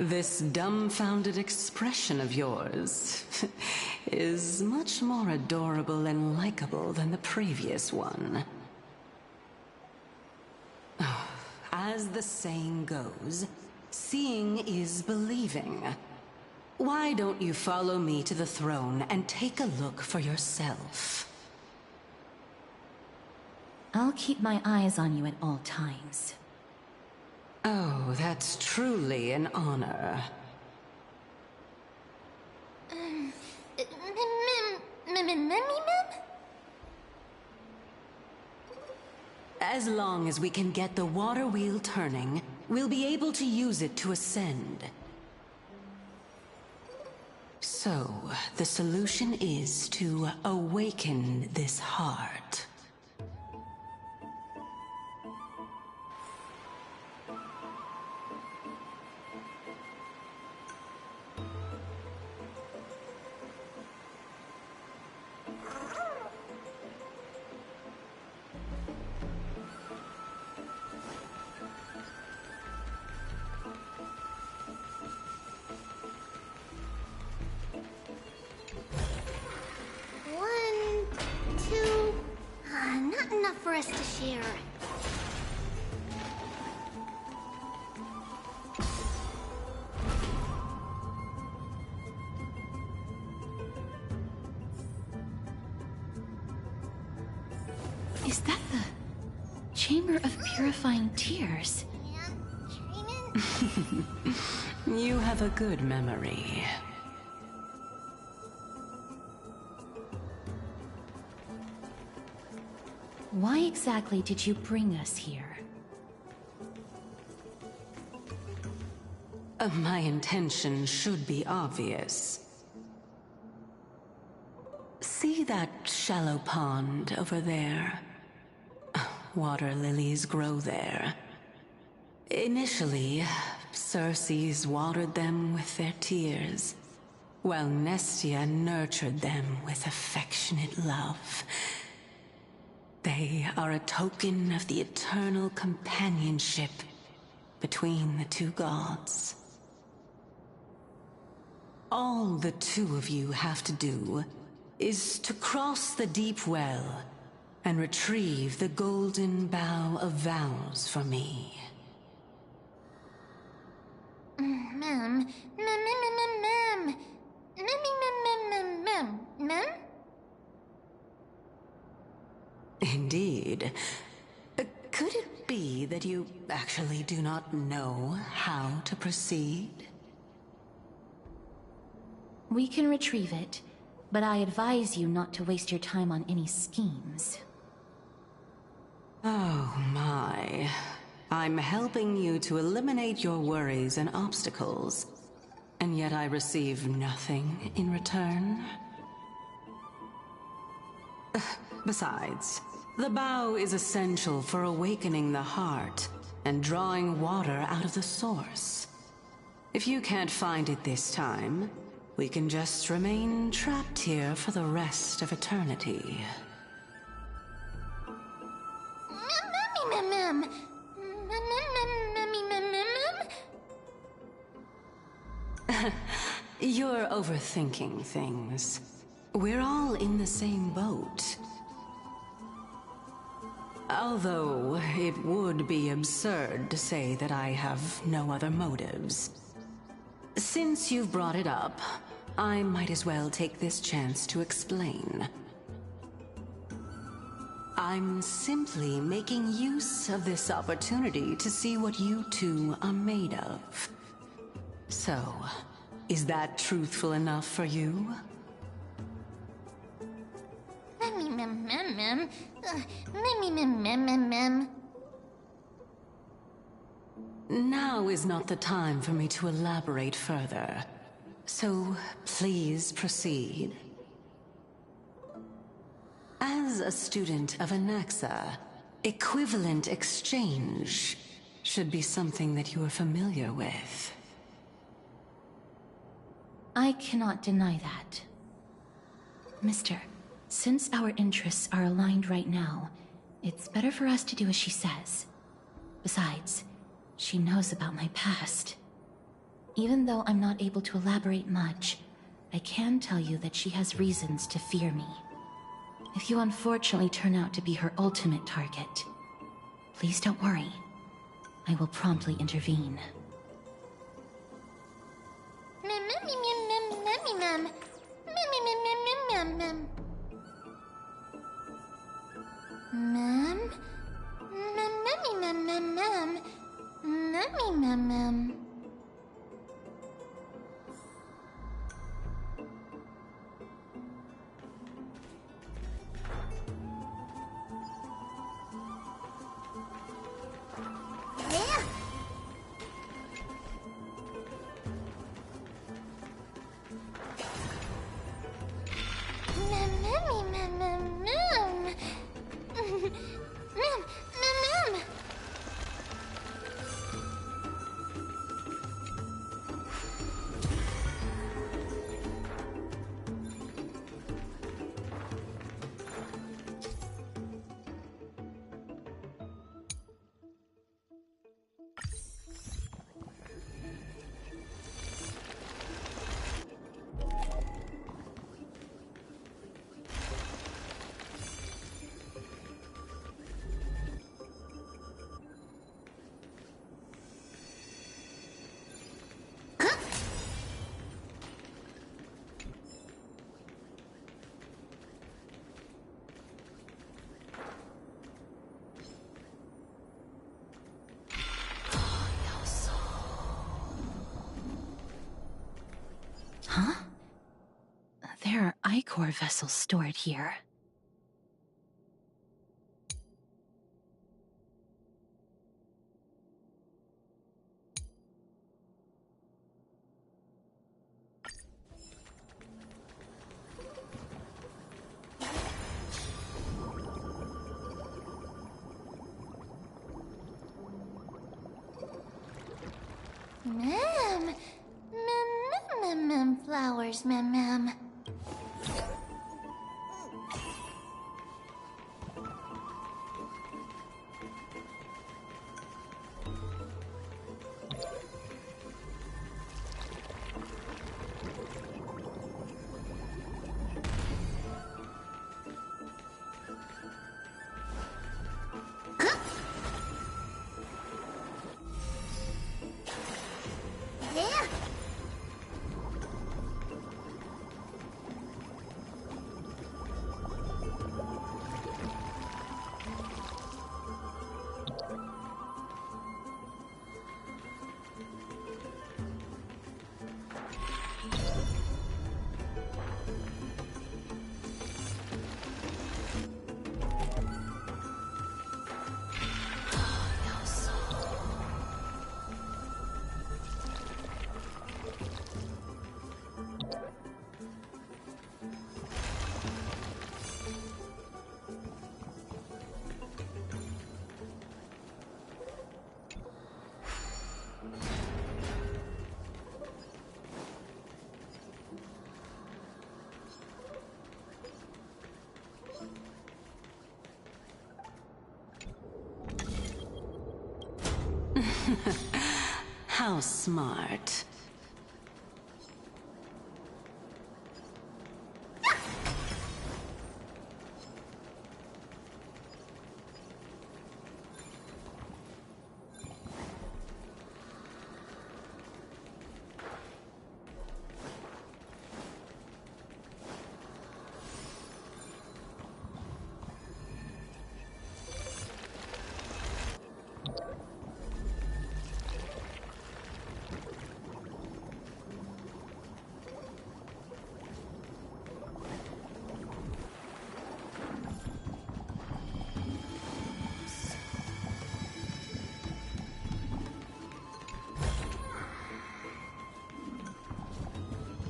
Speaker 11: This dumbfounded expression of yours is much more adorable and likable than the previous one. As the saying goes, seeing is believing. Why don't you follow me to the throne and take a look for yourself?
Speaker 3: I'll keep my eyes on you at all times.
Speaker 11: Oh, that's truly an honor. As long as we can get the water wheel turning, we'll be able to use it to ascend. So, the solution is to awaken this heart.
Speaker 2: Not enough for us to share.
Speaker 3: Is that the Chamber of Purifying Tears?
Speaker 11: You have a good memory.
Speaker 3: Why exactly did you bring us here?
Speaker 11: My intention should be obvious. See that shallow pond over there? Water lilies grow there. Initially, Circes watered them with their tears, while Nestia nurtured them with affectionate love. They are a token of the eternal companionship between the two gods. All the two of you have to do is to cross the deep well and retrieve the golden bough of vows for me. Indeed. Could it be that you actually do not know how to proceed?
Speaker 3: We can retrieve it, but I advise you not to waste your time on any schemes.
Speaker 11: Oh my. I'm helping you to eliminate your worries and obstacles, and yet I receive nothing in return? Besides, the bow is essential for awakening the heart and drawing water out of the source. If you can't find it this time, we can just remain trapped here for the rest of eternity. You're overthinking things. We're all in the same boat. Although, it would be absurd to say that I have no other motives. Since you've brought it up, I might as well take this chance to explain. I'm simply making use of this opportunity to see what you two are made of. So, is that truthful enough for you? Now is not the time for me to elaborate further. So, please proceed. As a student of Anaxa, equivalent exchange should be something that you are familiar with.
Speaker 3: I cannot deny that. Mister, since our interests are aligned right now, it's better for us to do as she says. Besides, she knows about my past. Even though I'm not able to elaborate much, I can tell you that she has reasons to fear me. If you unfortunately turn out to be her ultimate target, please don't worry. I will promptly intervene. Huh? There are Ichor vessels stored here.
Speaker 5: Flowers, ma'am.
Speaker 11: How smart.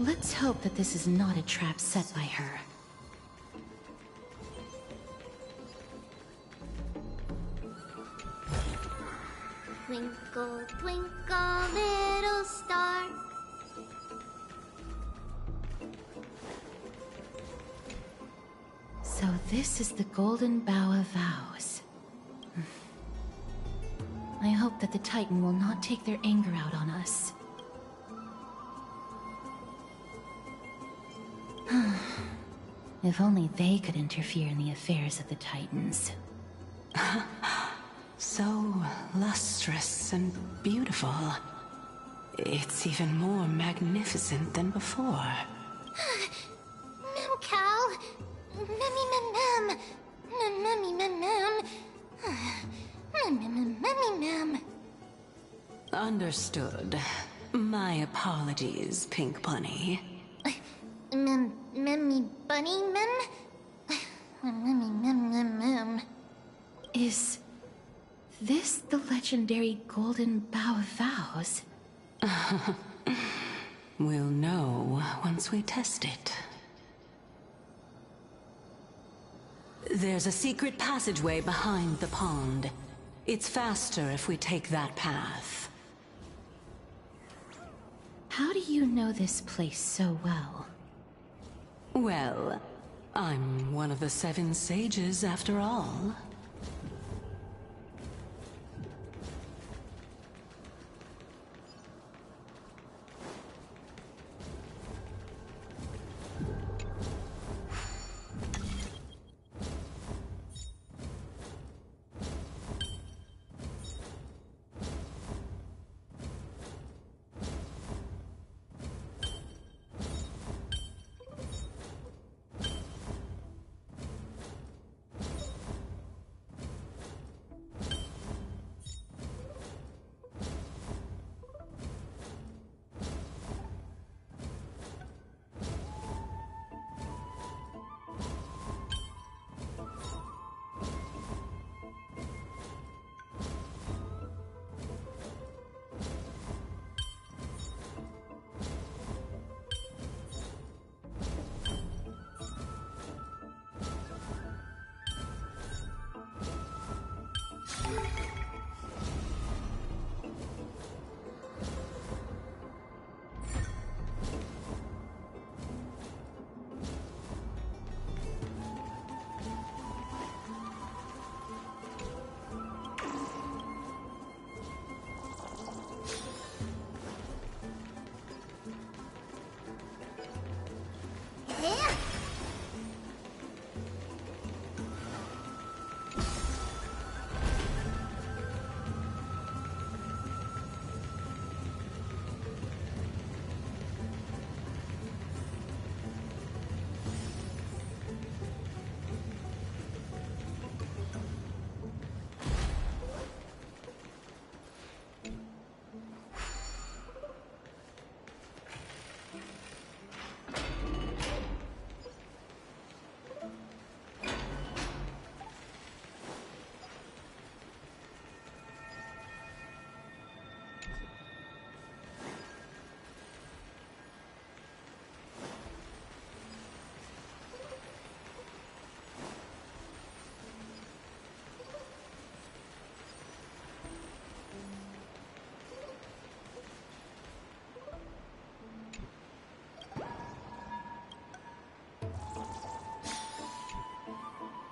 Speaker 3: Let's hope that this is not a trap set by her.
Speaker 2: Twinkle, twinkle, little star.
Speaker 3: So this is the Golden Bough of Vows. I hope that the Titan will not take their anger out on us. If only they could interfere in the affairs of the Titans.
Speaker 11: So lustrous and beautiful. It's even more magnificent than before.
Speaker 5: Mem Cal. Memmy mem mem. Memmy mem mem. Memmy mem.
Speaker 11: Understood. My apologies, Pink Bunny.
Speaker 5: Memmy bunny mem? Memmy mem mem.
Speaker 3: Is this the legendary Golden Bough of Vows?
Speaker 11: We'll know once we test it. There's a secret passageway behind the pond. It's faster if we take that path.
Speaker 3: How do you know this place so well?
Speaker 11: Well, I'm one of the 7 sages after all.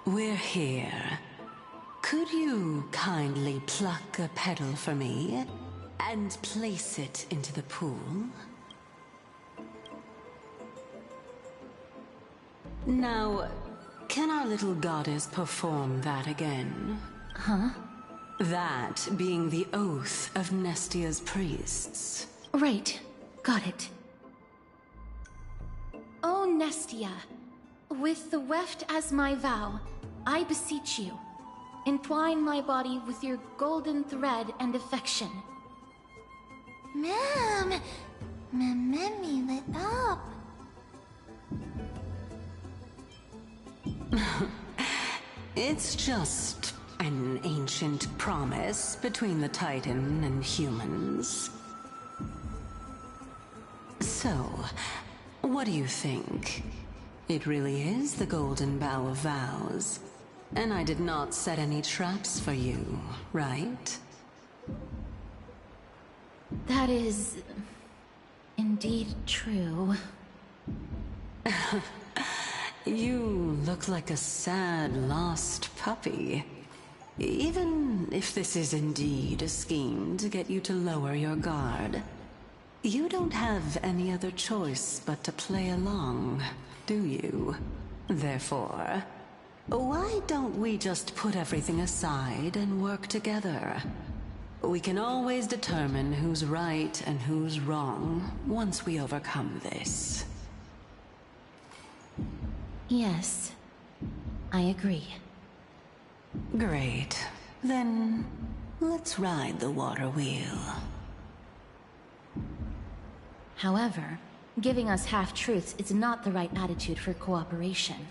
Speaker 11: We're here. Could you kindly pluck a petal for me and place it into the pool? Now, can our little goddess perform that again?
Speaker 3: Huh?
Speaker 11: That being the oath of Nestia's priests.
Speaker 3: Right. Got it. O Nestia, with the weft as my vow, I beseech you, entwine my body with your golden thread and affection.
Speaker 5: Ma'am, Mammy lit up.
Speaker 11: It's just an ancient promise between the Titan and humans. So, what do you think? It really is the Golden Bough of Vows. And I did not set any traps for you, right?
Speaker 3: That is... indeed true.
Speaker 11: You look like a sad, lost puppy. Even if this is indeed a scheme to get you to lower your guard, you don't have any other choice but to play along, do you? Therefore, why don't we just put everything aside and work together? We can always determine who's right and who's wrong once we overcome this.
Speaker 3: Yes, I agree.
Speaker 11: Great. Then, let's ride the water wheel.
Speaker 3: However, giving us half-truths is not the right attitude for cooperation.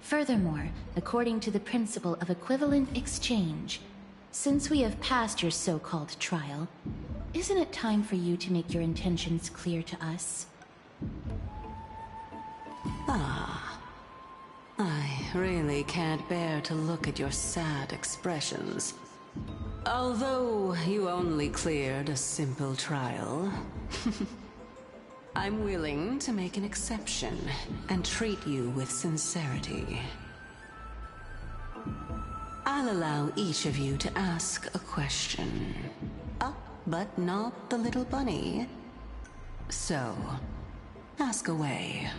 Speaker 3: Furthermore, according to the principle of equivalent exchange, since we have passed your so-called trial, isn't it time for you to make your intentions clear to us?
Speaker 11: Ah. I really can't bear to look at your sad expressions. Although you only cleared a simple trial, I'm willing to make an exception and treat you with sincerity. I'll allow each of you to ask a question. But not the little bunny. So, ask away.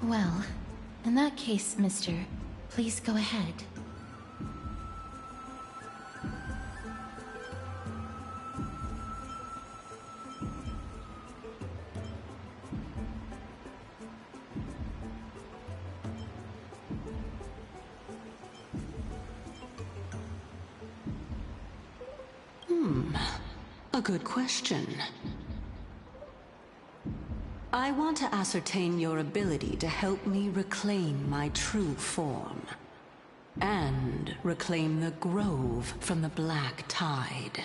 Speaker 3: Well, in that case, mister, please go ahead.
Speaker 11: A good question. I want to ascertain your ability to help me reclaim my true form. And reclaim the grove from the black tide.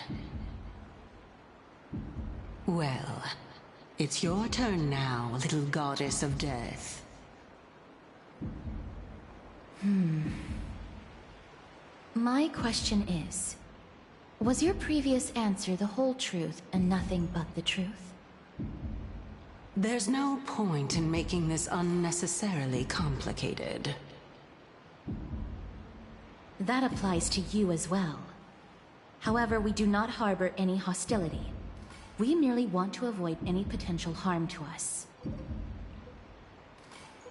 Speaker 11: Well, it's your turn now, little goddess of death.
Speaker 3: My question is, was your previous answer the whole truth and nothing but the truth?
Speaker 11: There's no point in making this unnecessarily complicated.
Speaker 3: That applies to you as well. However, we do not harbor any hostility. We merely want to avoid any potential harm to us.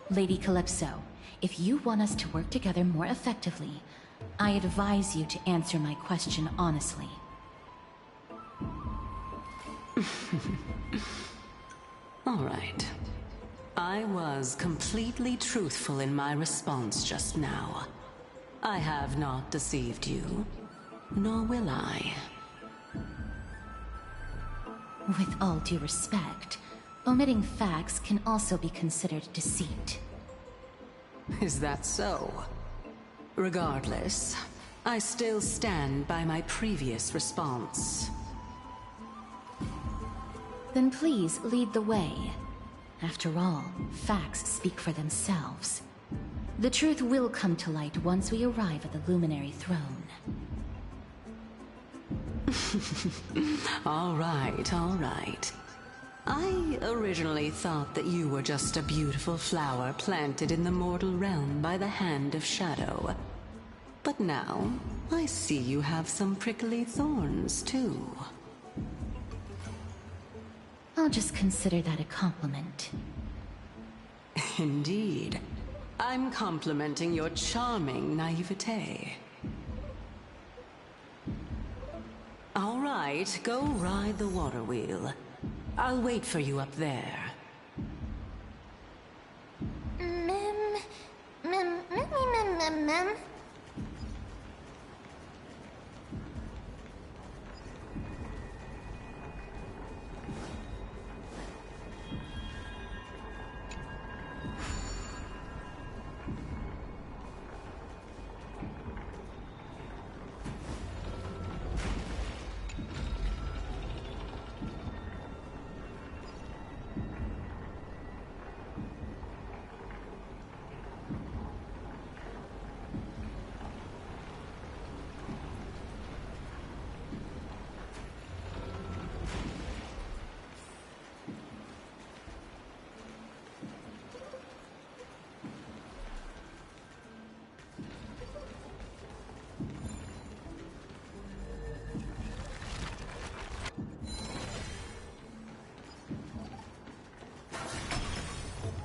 Speaker 3: Lady Calypso, if you want us to work together more effectively, I advise you to answer my question honestly.
Speaker 11: All right. I was completely truthful in my response just now. I have not deceived you, nor will I.
Speaker 3: With all due respect, omitting facts can also be considered deceit.
Speaker 11: Is that so? Regardless, I still stand by my previous response.
Speaker 3: Then please lead the way. After all, facts speak for themselves. The truth will come to light once we arrive at the Luminary Throne.
Speaker 11: All right, all right. I originally thought that you were just a beautiful flower planted in the mortal realm by the hand of Shadow. But now, I see you have some prickly thorns, too.
Speaker 3: I'll just consider that a compliment.
Speaker 11: Indeed. I'm complimenting your charming naivete. All right, go ride the water wheel. I'll wait for you up there.
Speaker 5: Mem.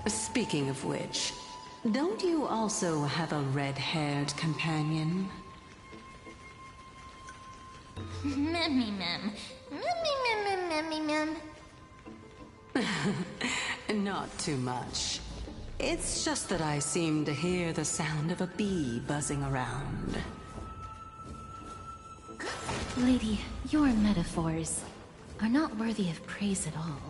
Speaker 11: Speaking of which, don't you also have a red-haired companion?
Speaker 5: Memmy mem. Memmy mem.
Speaker 11: Not too much. It's just that I seem to hear the sound of a bee buzzing around.
Speaker 3: Lady, your metaphors are not worthy of praise at all.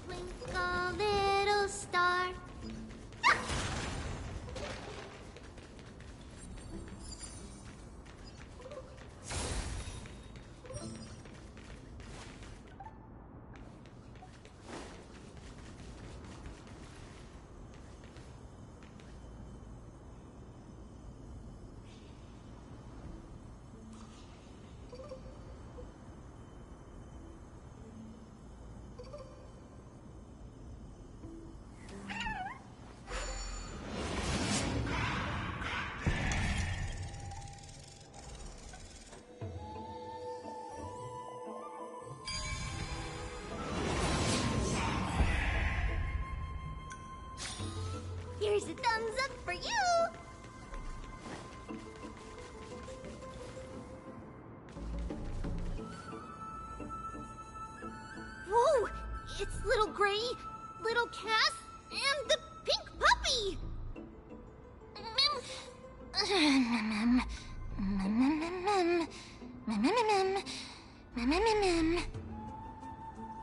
Speaker 2: Twinkle, little star. Here's a thumbs up for you! Whoa! It's little Gray, little Cass, and the pink puppy!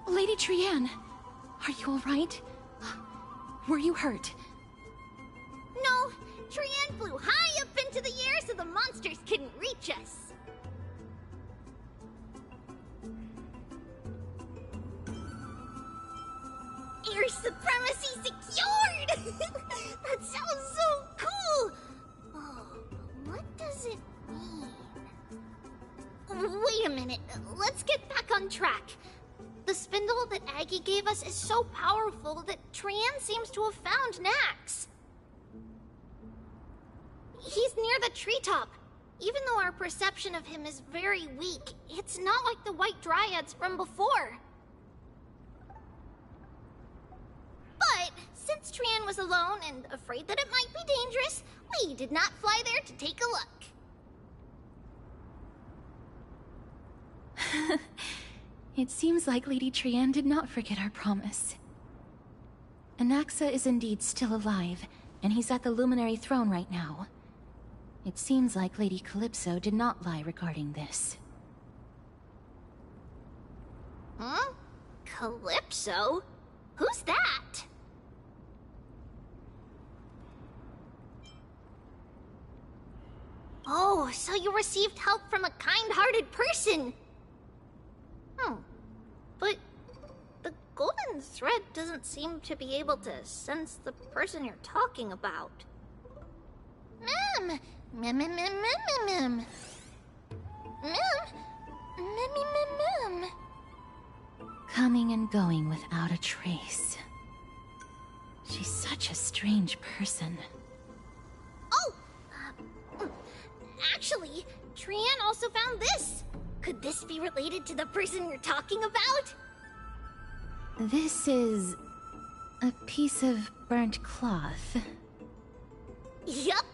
Speaker 4: Lady Trianne, are you all right? Were you hurt?
Speaker 2: No, Trianne flew high up into the air so the monsters couldn't reach us. Air supremacy secured! That sounds so cool! Oh, what does it mean? Wait a minute, let's get back on track. The spindle that Aggie gave us is so powerful that Trianne seems to have found Nax. He's near the treetop. Even though our perception of him is very weak, it's not like the White Dryads from before. But since Trianne was alone and afraid that it might be dangerous, we did not fly there to take a look.
Speaker 3: It seems like Lady Trian did not forget our promise. Anaxa is indeed still alive, and he's at the Luminary Throne right now. It seems like Lady Calypso did not lie regarding this.
Speaker 2: Huh? Calypso? Who's that? Oh, so you received help from a kind-hearted person. But the golden thread doesn't seem to be able to sense the person you're talking about.
Speaker 5: Mem! Mem, mem, mem, mem, mem, mem. Mem!
Speaker 3: Coming and going without a trace. She's such a strange person.
Speaker 2: Oh! Actually, Trian also found this. Could this be related to the person you're talking about?
Speaker 3: This is a piece of burnt cloth.
Speaker 2: Yup!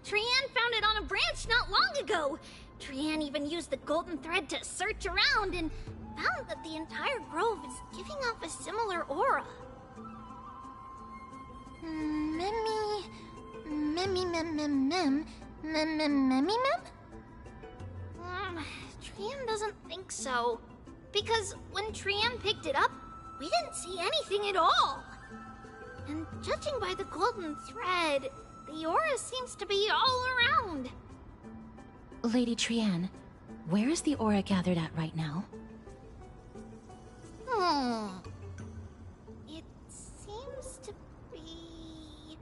Speaker 2: Trian found it on a branch not long ago. Trian even used the golden thread to search around and found that the entire grove is giving off a similar aura. Trian doesn't think so. Because when Trian picked it up, we didn't see anything at all. And judging by the golden thread, the aura seems to be all around.
Speaker 3: Lady Trian, where is the aura gathered at right now?
Speaker 2: It seems to be...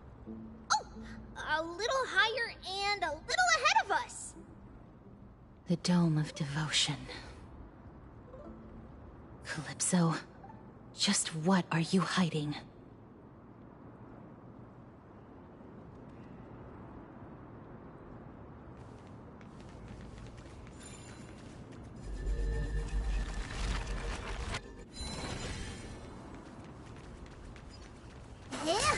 Speaker 2: Oh! A little higher and a little ahead of us!
Speaker 3: The Dome of Devotion. Calypso, just what are you hiding?
Speaker 2: Yeah.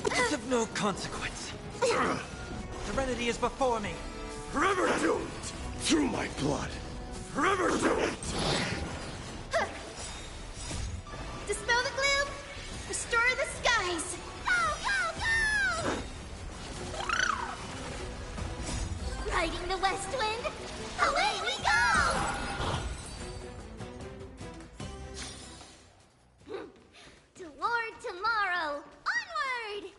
Speaker 7: It's of no consequence. Serenity is before me.
Speaker 8: Forever doomed! Through my blood! Forever doomed!
Speaker 1: Dispel the gloom! Restore the skies!
Speaker 2: Go, go, go! Riding the west wind, away we go! Toward tomorrow, onward!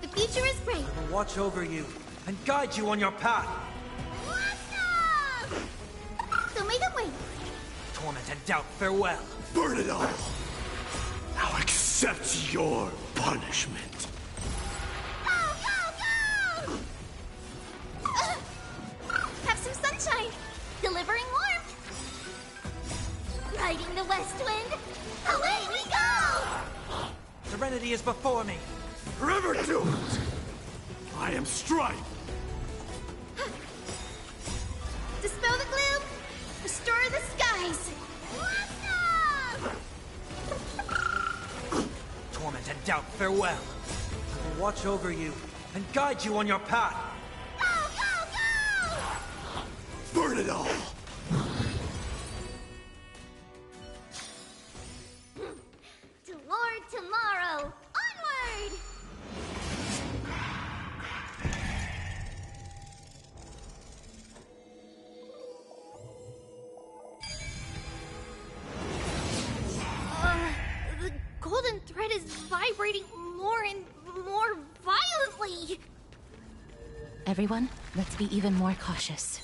Speaker 1: The future is bright.
Speaker 7: I will watch over you and guide you on your path.
Speaker 1: So may the wait.
Speaker 7: Torment and doubt, farewell.
Speaker 8: Burn it all! Now accept your punishment.
Speaker 1: Have some sunshine.
Speaker 2: Delivering warmth! Riding the west wind, away we go!
Speaker 7: Serenity is before me.
Speaker 8: Forever doomed! I am strife!
Speaker 1: Dispel the gloom. Restore the skies.
Speaker 7: Torment and doubt, farewell. I will watch over you and guide you on your path.
Speaker 8: Burn it all!
Speaker 2: vibrating more and more violently.
Speaker 3: Everyone, let's be even more cautious.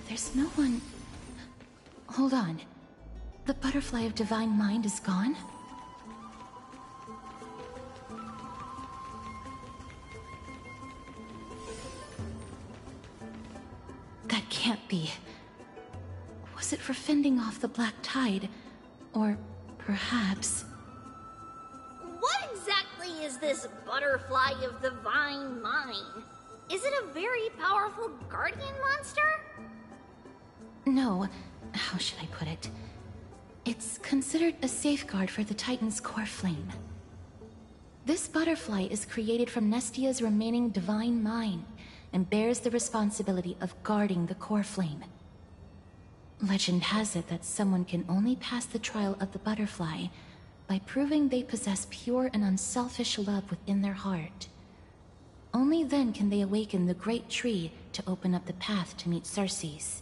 Speaker 3: There's no one... Hold on. The butterfly of divine mind is gone? That can't be. Was it for fending off the black tide? Or perhaps...
Speaker 2: What exactly is this butterfly of divine mind? Is it a very powerful guardian monster?
Speaker 3: No, how should I put it? It's considered a safeguard for the Titan's core flame. This butterfly is created from Nestia's remaining divine mind and bears the responsibility of guarding the core flame. Legend has it that someone can only pass the trial of the butterfly by proving they possess pure and unselfish love within their heart. Only then can they awaken the great tree to open up the path to meet Circes.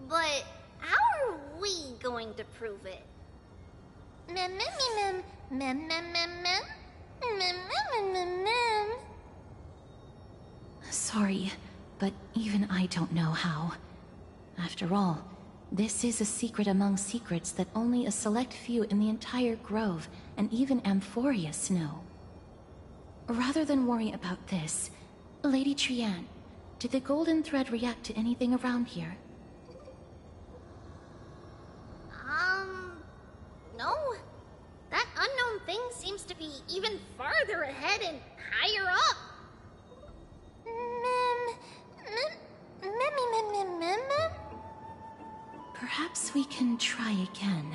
Speaker 2: But how are we going to prove it?
Speaker 5: Mem mem mem mem mem mem mem mem mem mem mem.
Speaker 3: Sorry, but even I don't know how. After all, this is a secret among secrets that only a select few in the entire grove and even Amphoreus know. Rather than worry about this, Lady Trian, did the golden thread react to anything around here?
Speaker 2: No. That unknown thing seems to be even farther ahead and higher up.
Speaker 5: Mem.
Speaker 3: Perhaps we can try again.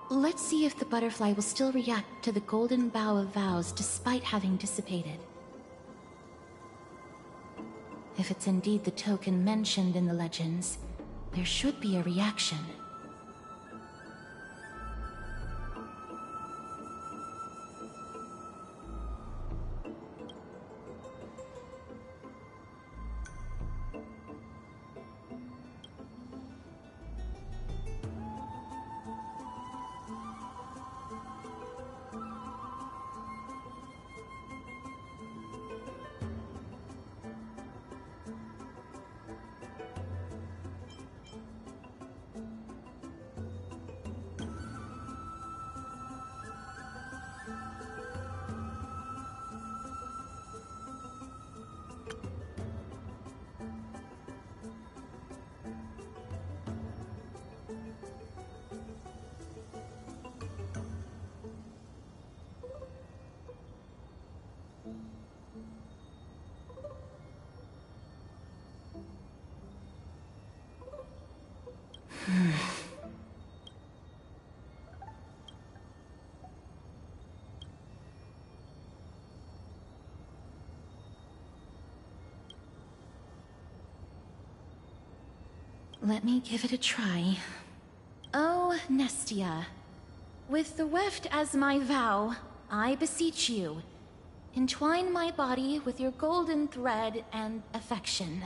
Speaker 3: Let's see if the butterfly will still react to the golden bough of vows despite having dissipated. If it's indeed the token mentioned in the legends, there should be a reaction. Let me give it a try. Oh, Nestia. With the weft as my vow, I beseech you, entwine my body with your golden thread and affection.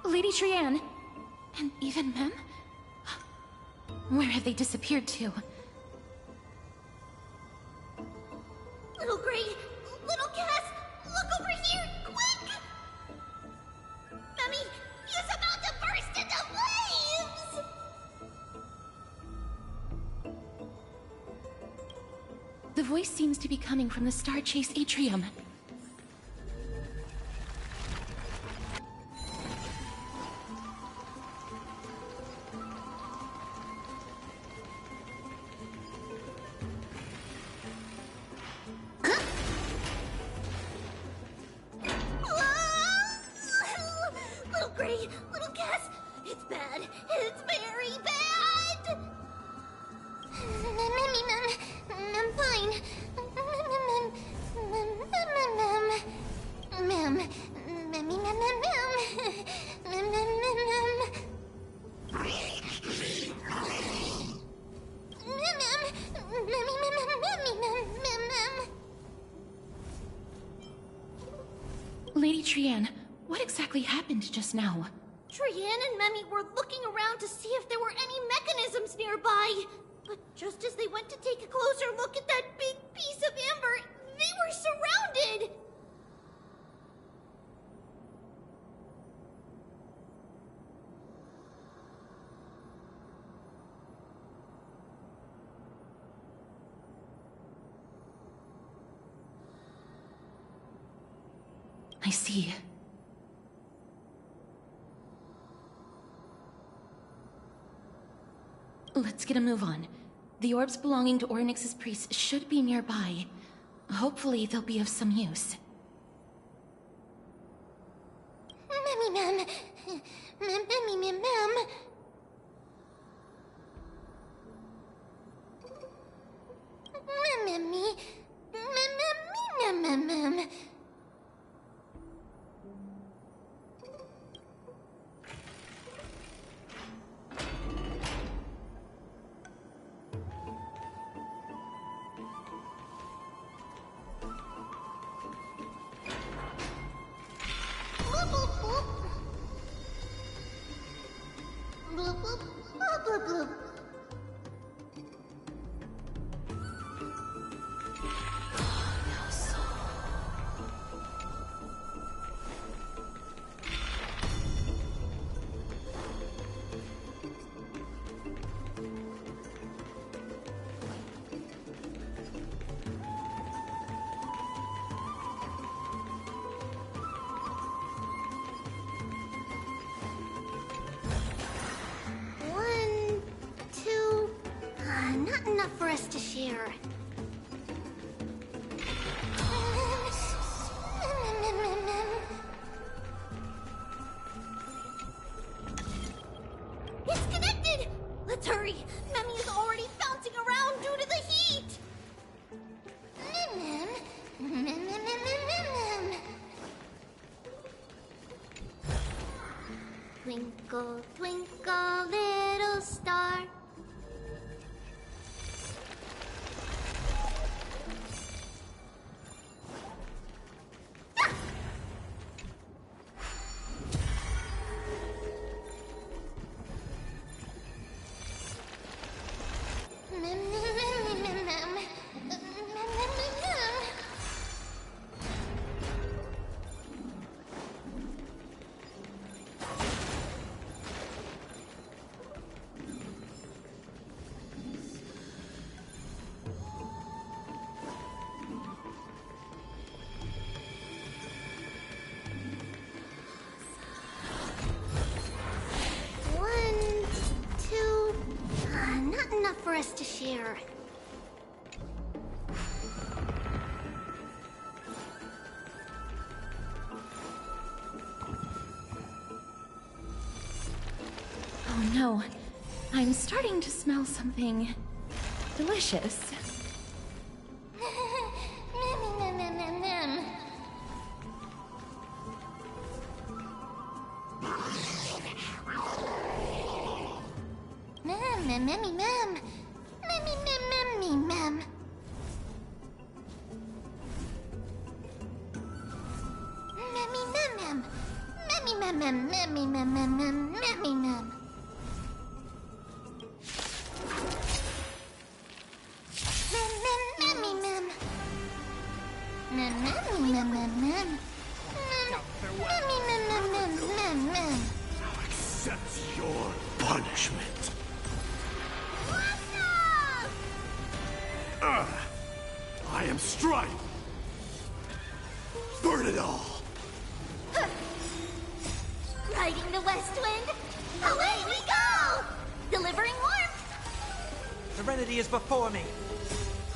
Speaker 3: Lady Trian, and even Mem? Where have they disappeared to?
Speaker 2: Little Gray, little Cass, look over here, quick! Mummy, he's about to burst into flames!
Speaker 3: The voice seems to be coming from the Star Chase atrium. Lady Trianne, what exactly happened just now?
Speaker 2: Trianne and Memmy were looking around to see if there were any mechanisms nearby. But just as they went to take a closer look at that big piece of amber, they were surrounded!
Speaker 3: I see. Let's get a move on. The orbs belonging to Ornyx's priests should be nearby. Hopefully they'll be of some use.
Speaker 5: Memmy mem. Memmy mem mem. Memmy. Memmy mem mem.
Speaker 2: Not enough for us to share. It's connected! Let's hurry! Memmy is already bouncing around due to the heat! Twinkle, twinkle, little star. Enough for us to share.
Speaker 3: Oh no, I'm starting to smell something delicious.
Speaker 5: Memmy mem. Memmy mem mem. Memmy mem mem. Memmy mem mem. Memmy mem mem mem. Memmy mem. Memmy mem. Memmy mem mem mem. Memmy mem mem mem mem mem.
Speaker 8: Accept your punishment. I am Strife! Burn it all!
Speaker 2: Riding the west wind, away we go! Delivering warmth!
Speaker 7: Serenity is before me.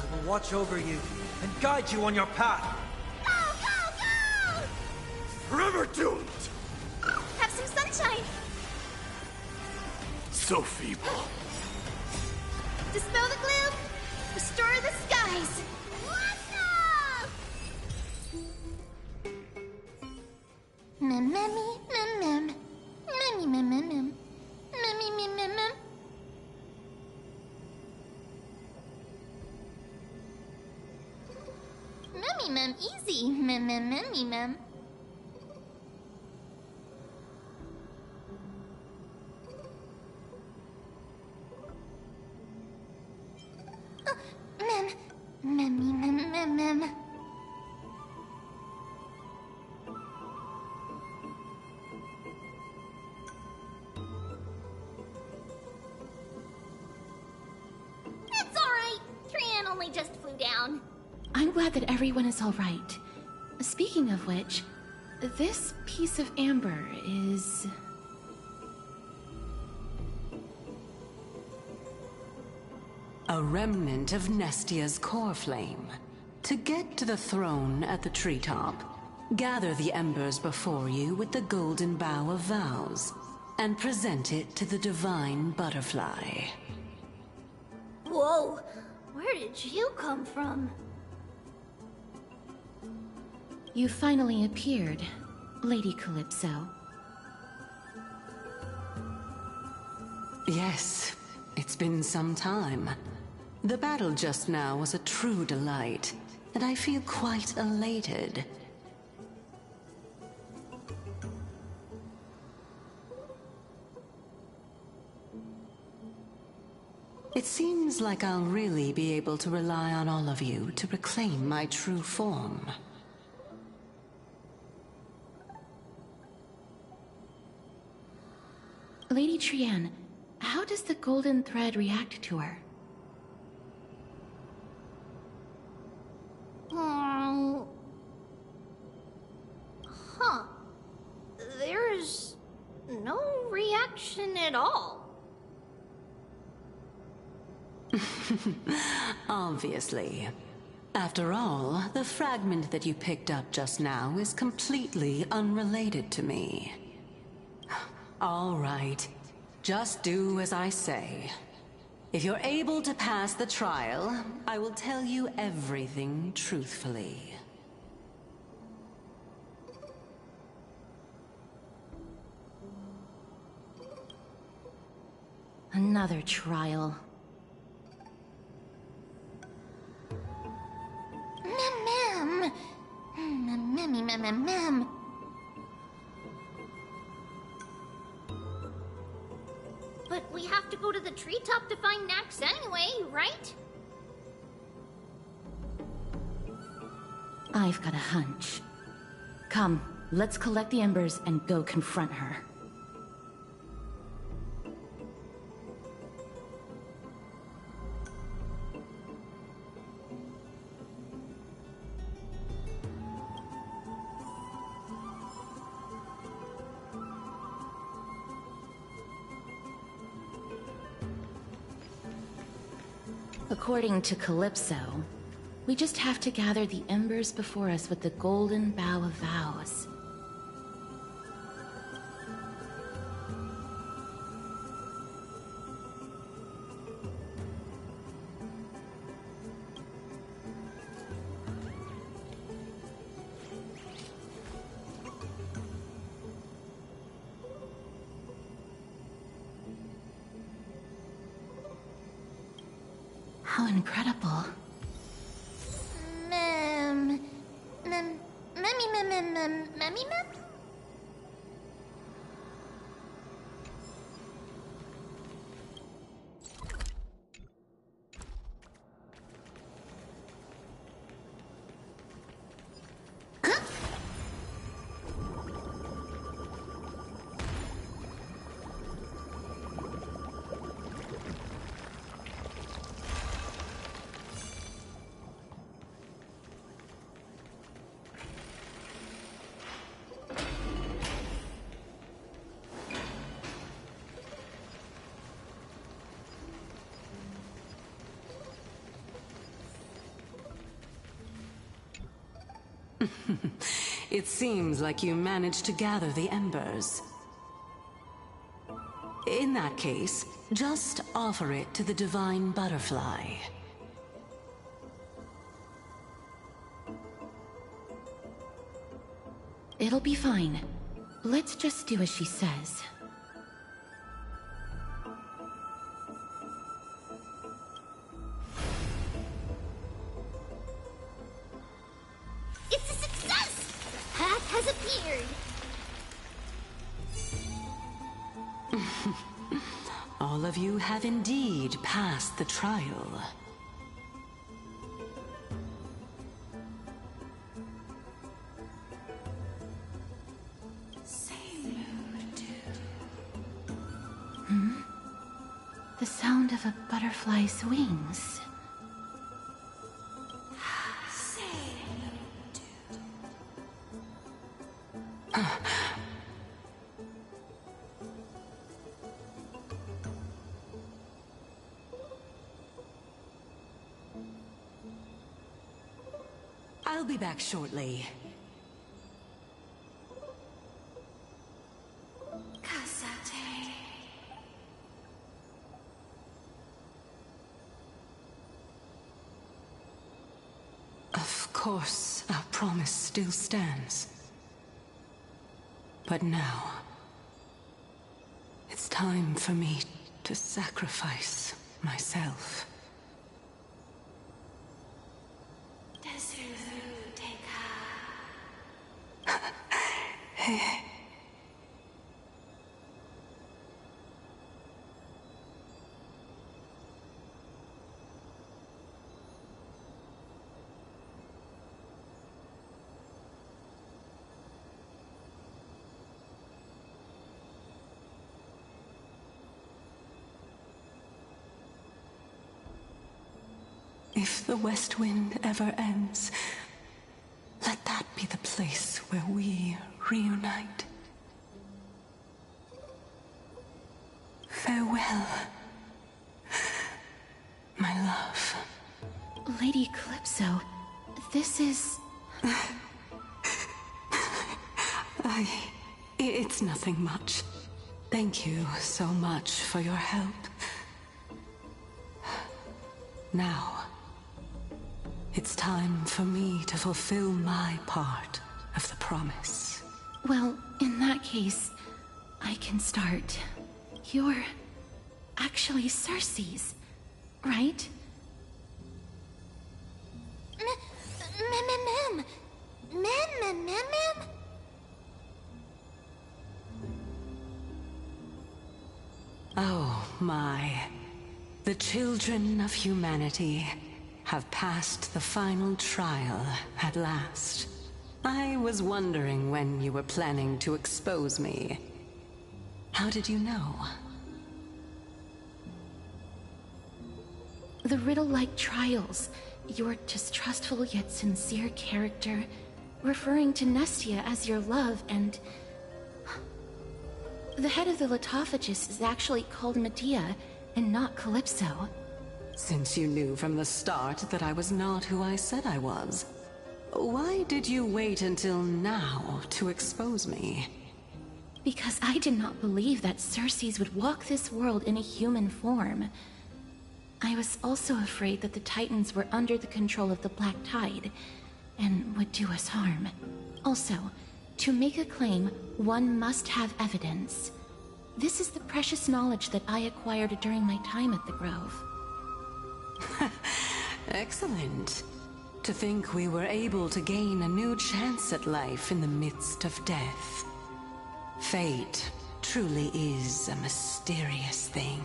Speaker 7: I will watch over you and guide you on your path.
Speaker 2: Go, go, go!
Speaker 8: Forever doomed!
Speaker 2: Have some sunshine!
Speaker 8: So feeble.
Speaker 2: Dispel the gloom! Restore the skies!
Speaker 5: Memmy mem mem. Memmy mem mem mem. Memmy mem mem mem. Memmy mem easy. Memmy mem. mem.
Speaker 2: It's alright. Trian only just flew down.
Speaker 3: I'm glad that everyone is all right. Speaking of which, this piece of amber is...
Speaker 11: A remnant of Nestia's core flame. To get to the throne at the treetop, gather the embers before you with the golden bough of vows, and present it to the divine butterfly.
Speaker 2: Whoa, where did you come from?
Speaker 3: You finally appeared, Lady Calypso.
Speaker 11: Yes, it's been some time. The battle just now was a true delight, and I feel quite elated. It seems like I'll really be able to rely on all of you to reclaim my true form.
Speaker 3: Lady Trian, how does the golden thread react to her?
Speaker 2: Huh. There's no reaction at all.
Speaker 11: Obviously. After all, the fragment that you picked up just now is completely unrelated to me. All right. Just do as I say. If you're able to pass the trial, I will tell you everything truthfully.
Speaker 3: Another trial.
Speaker 5: Mem. Mem.
Speaker 2: But we have to go to the treetop to find Nax anyway, right?
Speaker 3: I've got a hunch. Come, let's collect the embers and go confront her. According to Calypso, we just have to gather the embers before us with the golden bough of vows. How incredible.
Speaker 5: Mem.
Speaker 11: It seems like you managed to gather the embers. In that case, just offer it to the divine butterfly.
Speaker 3: It'll be fine. Let's just do as she says.
Speaker 2: It's a success! The path has appeared!
Speaker 11: All of you have indeed passed the trial.
Speaker 3: of a butterfly's wings.
Speaker 11: I'll be back shortly. Of course, our promise still stands. But now, it's time for me to sacrifice myself. If the West Wind ever ends, let that be the place where we reunite. Farewell, my love.
Speaker 3: Lady Calypso, this is...
Speaker 11: It's nothing much. Thank you so much for your help. Now, it's time for me to fulfill my part of the promise.
Speaker 3: Well, in that case, I can start. You're actually Cersei's, right?
Speaker 11: Oh my. The children of humanity have passed the final trial at last. I was wondering when you were planning to expose me. How did you know?
Speaker 3: The riddle-like trials, your distrustful yet sincere character, referring to Nestia as your love, and... The head of the Litophagus is actually called Medea, and not Calypso.
Speaker 11: Since you knew from the start that I was not who I said I was, why did you wait until now to expose me?
Speaker 3: Because I did not believe that Cersei's would walk this world in a human form. I was also afraid that the Titans were under the control of the Black Tide, and would do us harm. Also, to make a claim, one must have evidence. This is the precious knowledge that I acquired during my time at the Grove.
Speaker 11: Excellent. To think we were able to gain a new chance at life in the midst of death. Fate truly is a mysterious thing.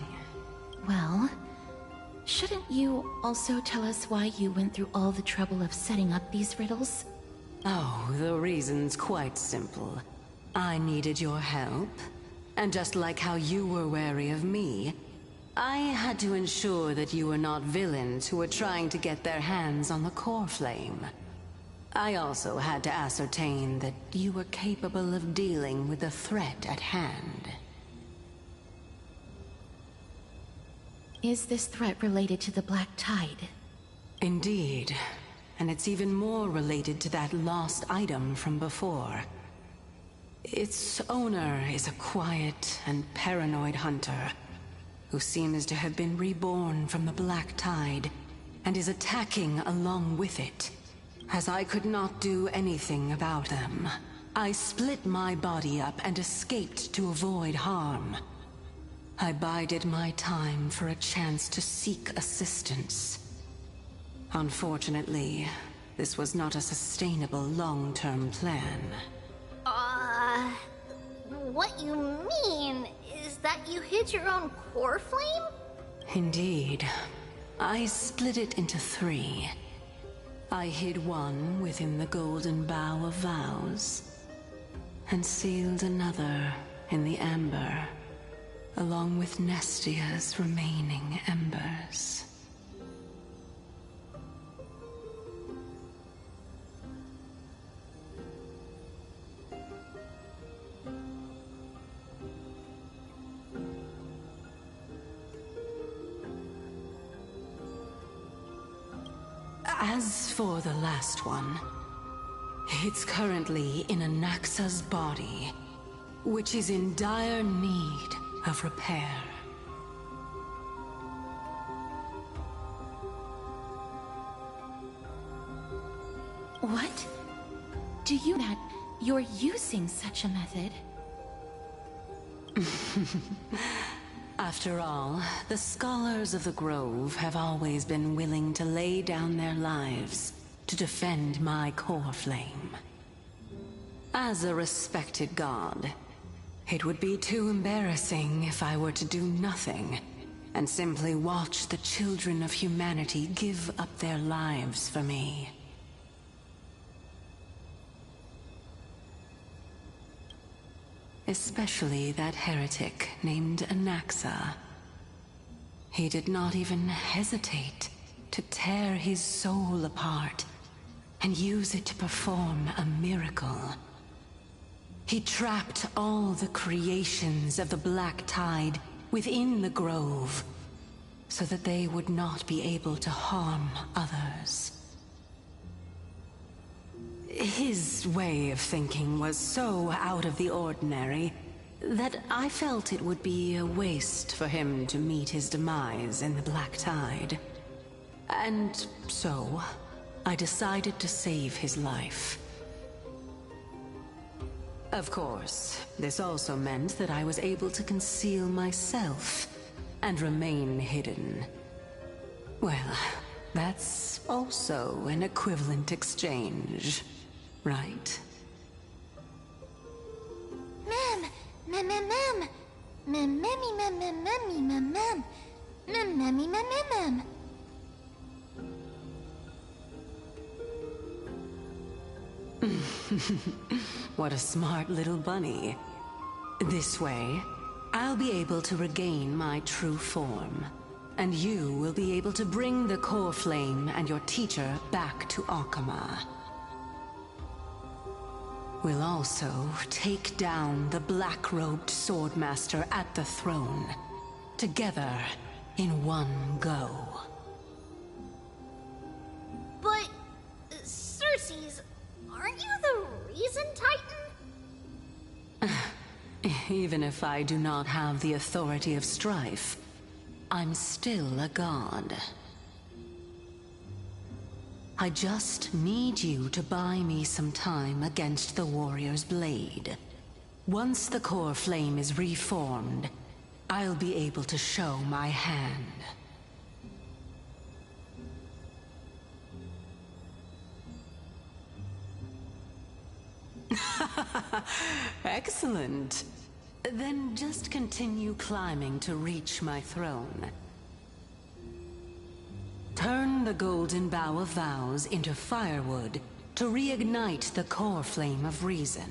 Speaker 3: Well, shouldn't you also tell us why you went through all the trouble of setting up these riddles?
Speaker 11: Oh, the reason's quite simple. I needed your help, and just like how you were wary of me, I had to ensure that you were not villains who were trying to get their hands on the core flame. I also had to ascertain that you were capable of dealing with the threat at hand.
Speaker 3: Is this threat related to the Black Tide?
Speaker 11: Indeed. And it's even more related to that lost item from before. Its owner is a quiet and paranoid hunter who seems to have been reborn from the Black Tide and is attacking along with it. As I could not do anything about them, I split my body up and escaped to avoid harm. I bided my time for a chance to seek assistance. Unfortunately, this was not a sustainable long-term plan.
Speaker 2: What you mean is that you hid your own core flame?
Speaker 11: Indeed. I split it into 3. I hid one within the Golden Bough of Vows, and sealed another in the Amber. along with Nestia's remaining embers. As for the last one, it's currently in Anaxa's body, which is in dire need of repair.
Speaker 3: What? Do you that you're using such a method?
Speaker 11: After all, the scholars of the Grove have always been willing to lay down their lives to defend my core flame. As a respected god, it would be too embarrassing if I were to do nothing and simply watch the children of humanity give up their lives for me. Especially that heretic named Anaxa. He did not even hesitate to tear his soul apart and use it to perform a miracle. He trapped all the creations of the Black Tide within the Grove so that they would not be able to harm others. His way of thinking was so out of the ordinary that I felt it would be a waste for him to meet his demise in the Black Tide. And so, I decided to save his life. Of course, this also meant that I was able to conceal myself and remain hidden. Well, that's also an equivalent exchange, right?
Speaker 5: Mem, mem, mem, mem, mem, memmy, mem, mem, memmy, mem, mem, mem, memmy, mem, mem, mem.
Speaker 11: What a smart little bunny. This way, I'll be able to regain my true form, and you will be able to bring the core flame and your teacher back to Akama. We'll also take down the black-robed swordmaster at the throne, together in one go.
Speaker 2: But, Circes, aren't you the reason Titan?
Speaker 11: Even if I do not have the authority of strife, I'm still a god. I just need you to buy me some time against the warrior's blade. Once the core flame is reformed, I'll be able to show my hand. Excellent. Then just continue climbing to reach my throne. Turn the golden bough of vows into firewood to reignite the core flame of reason.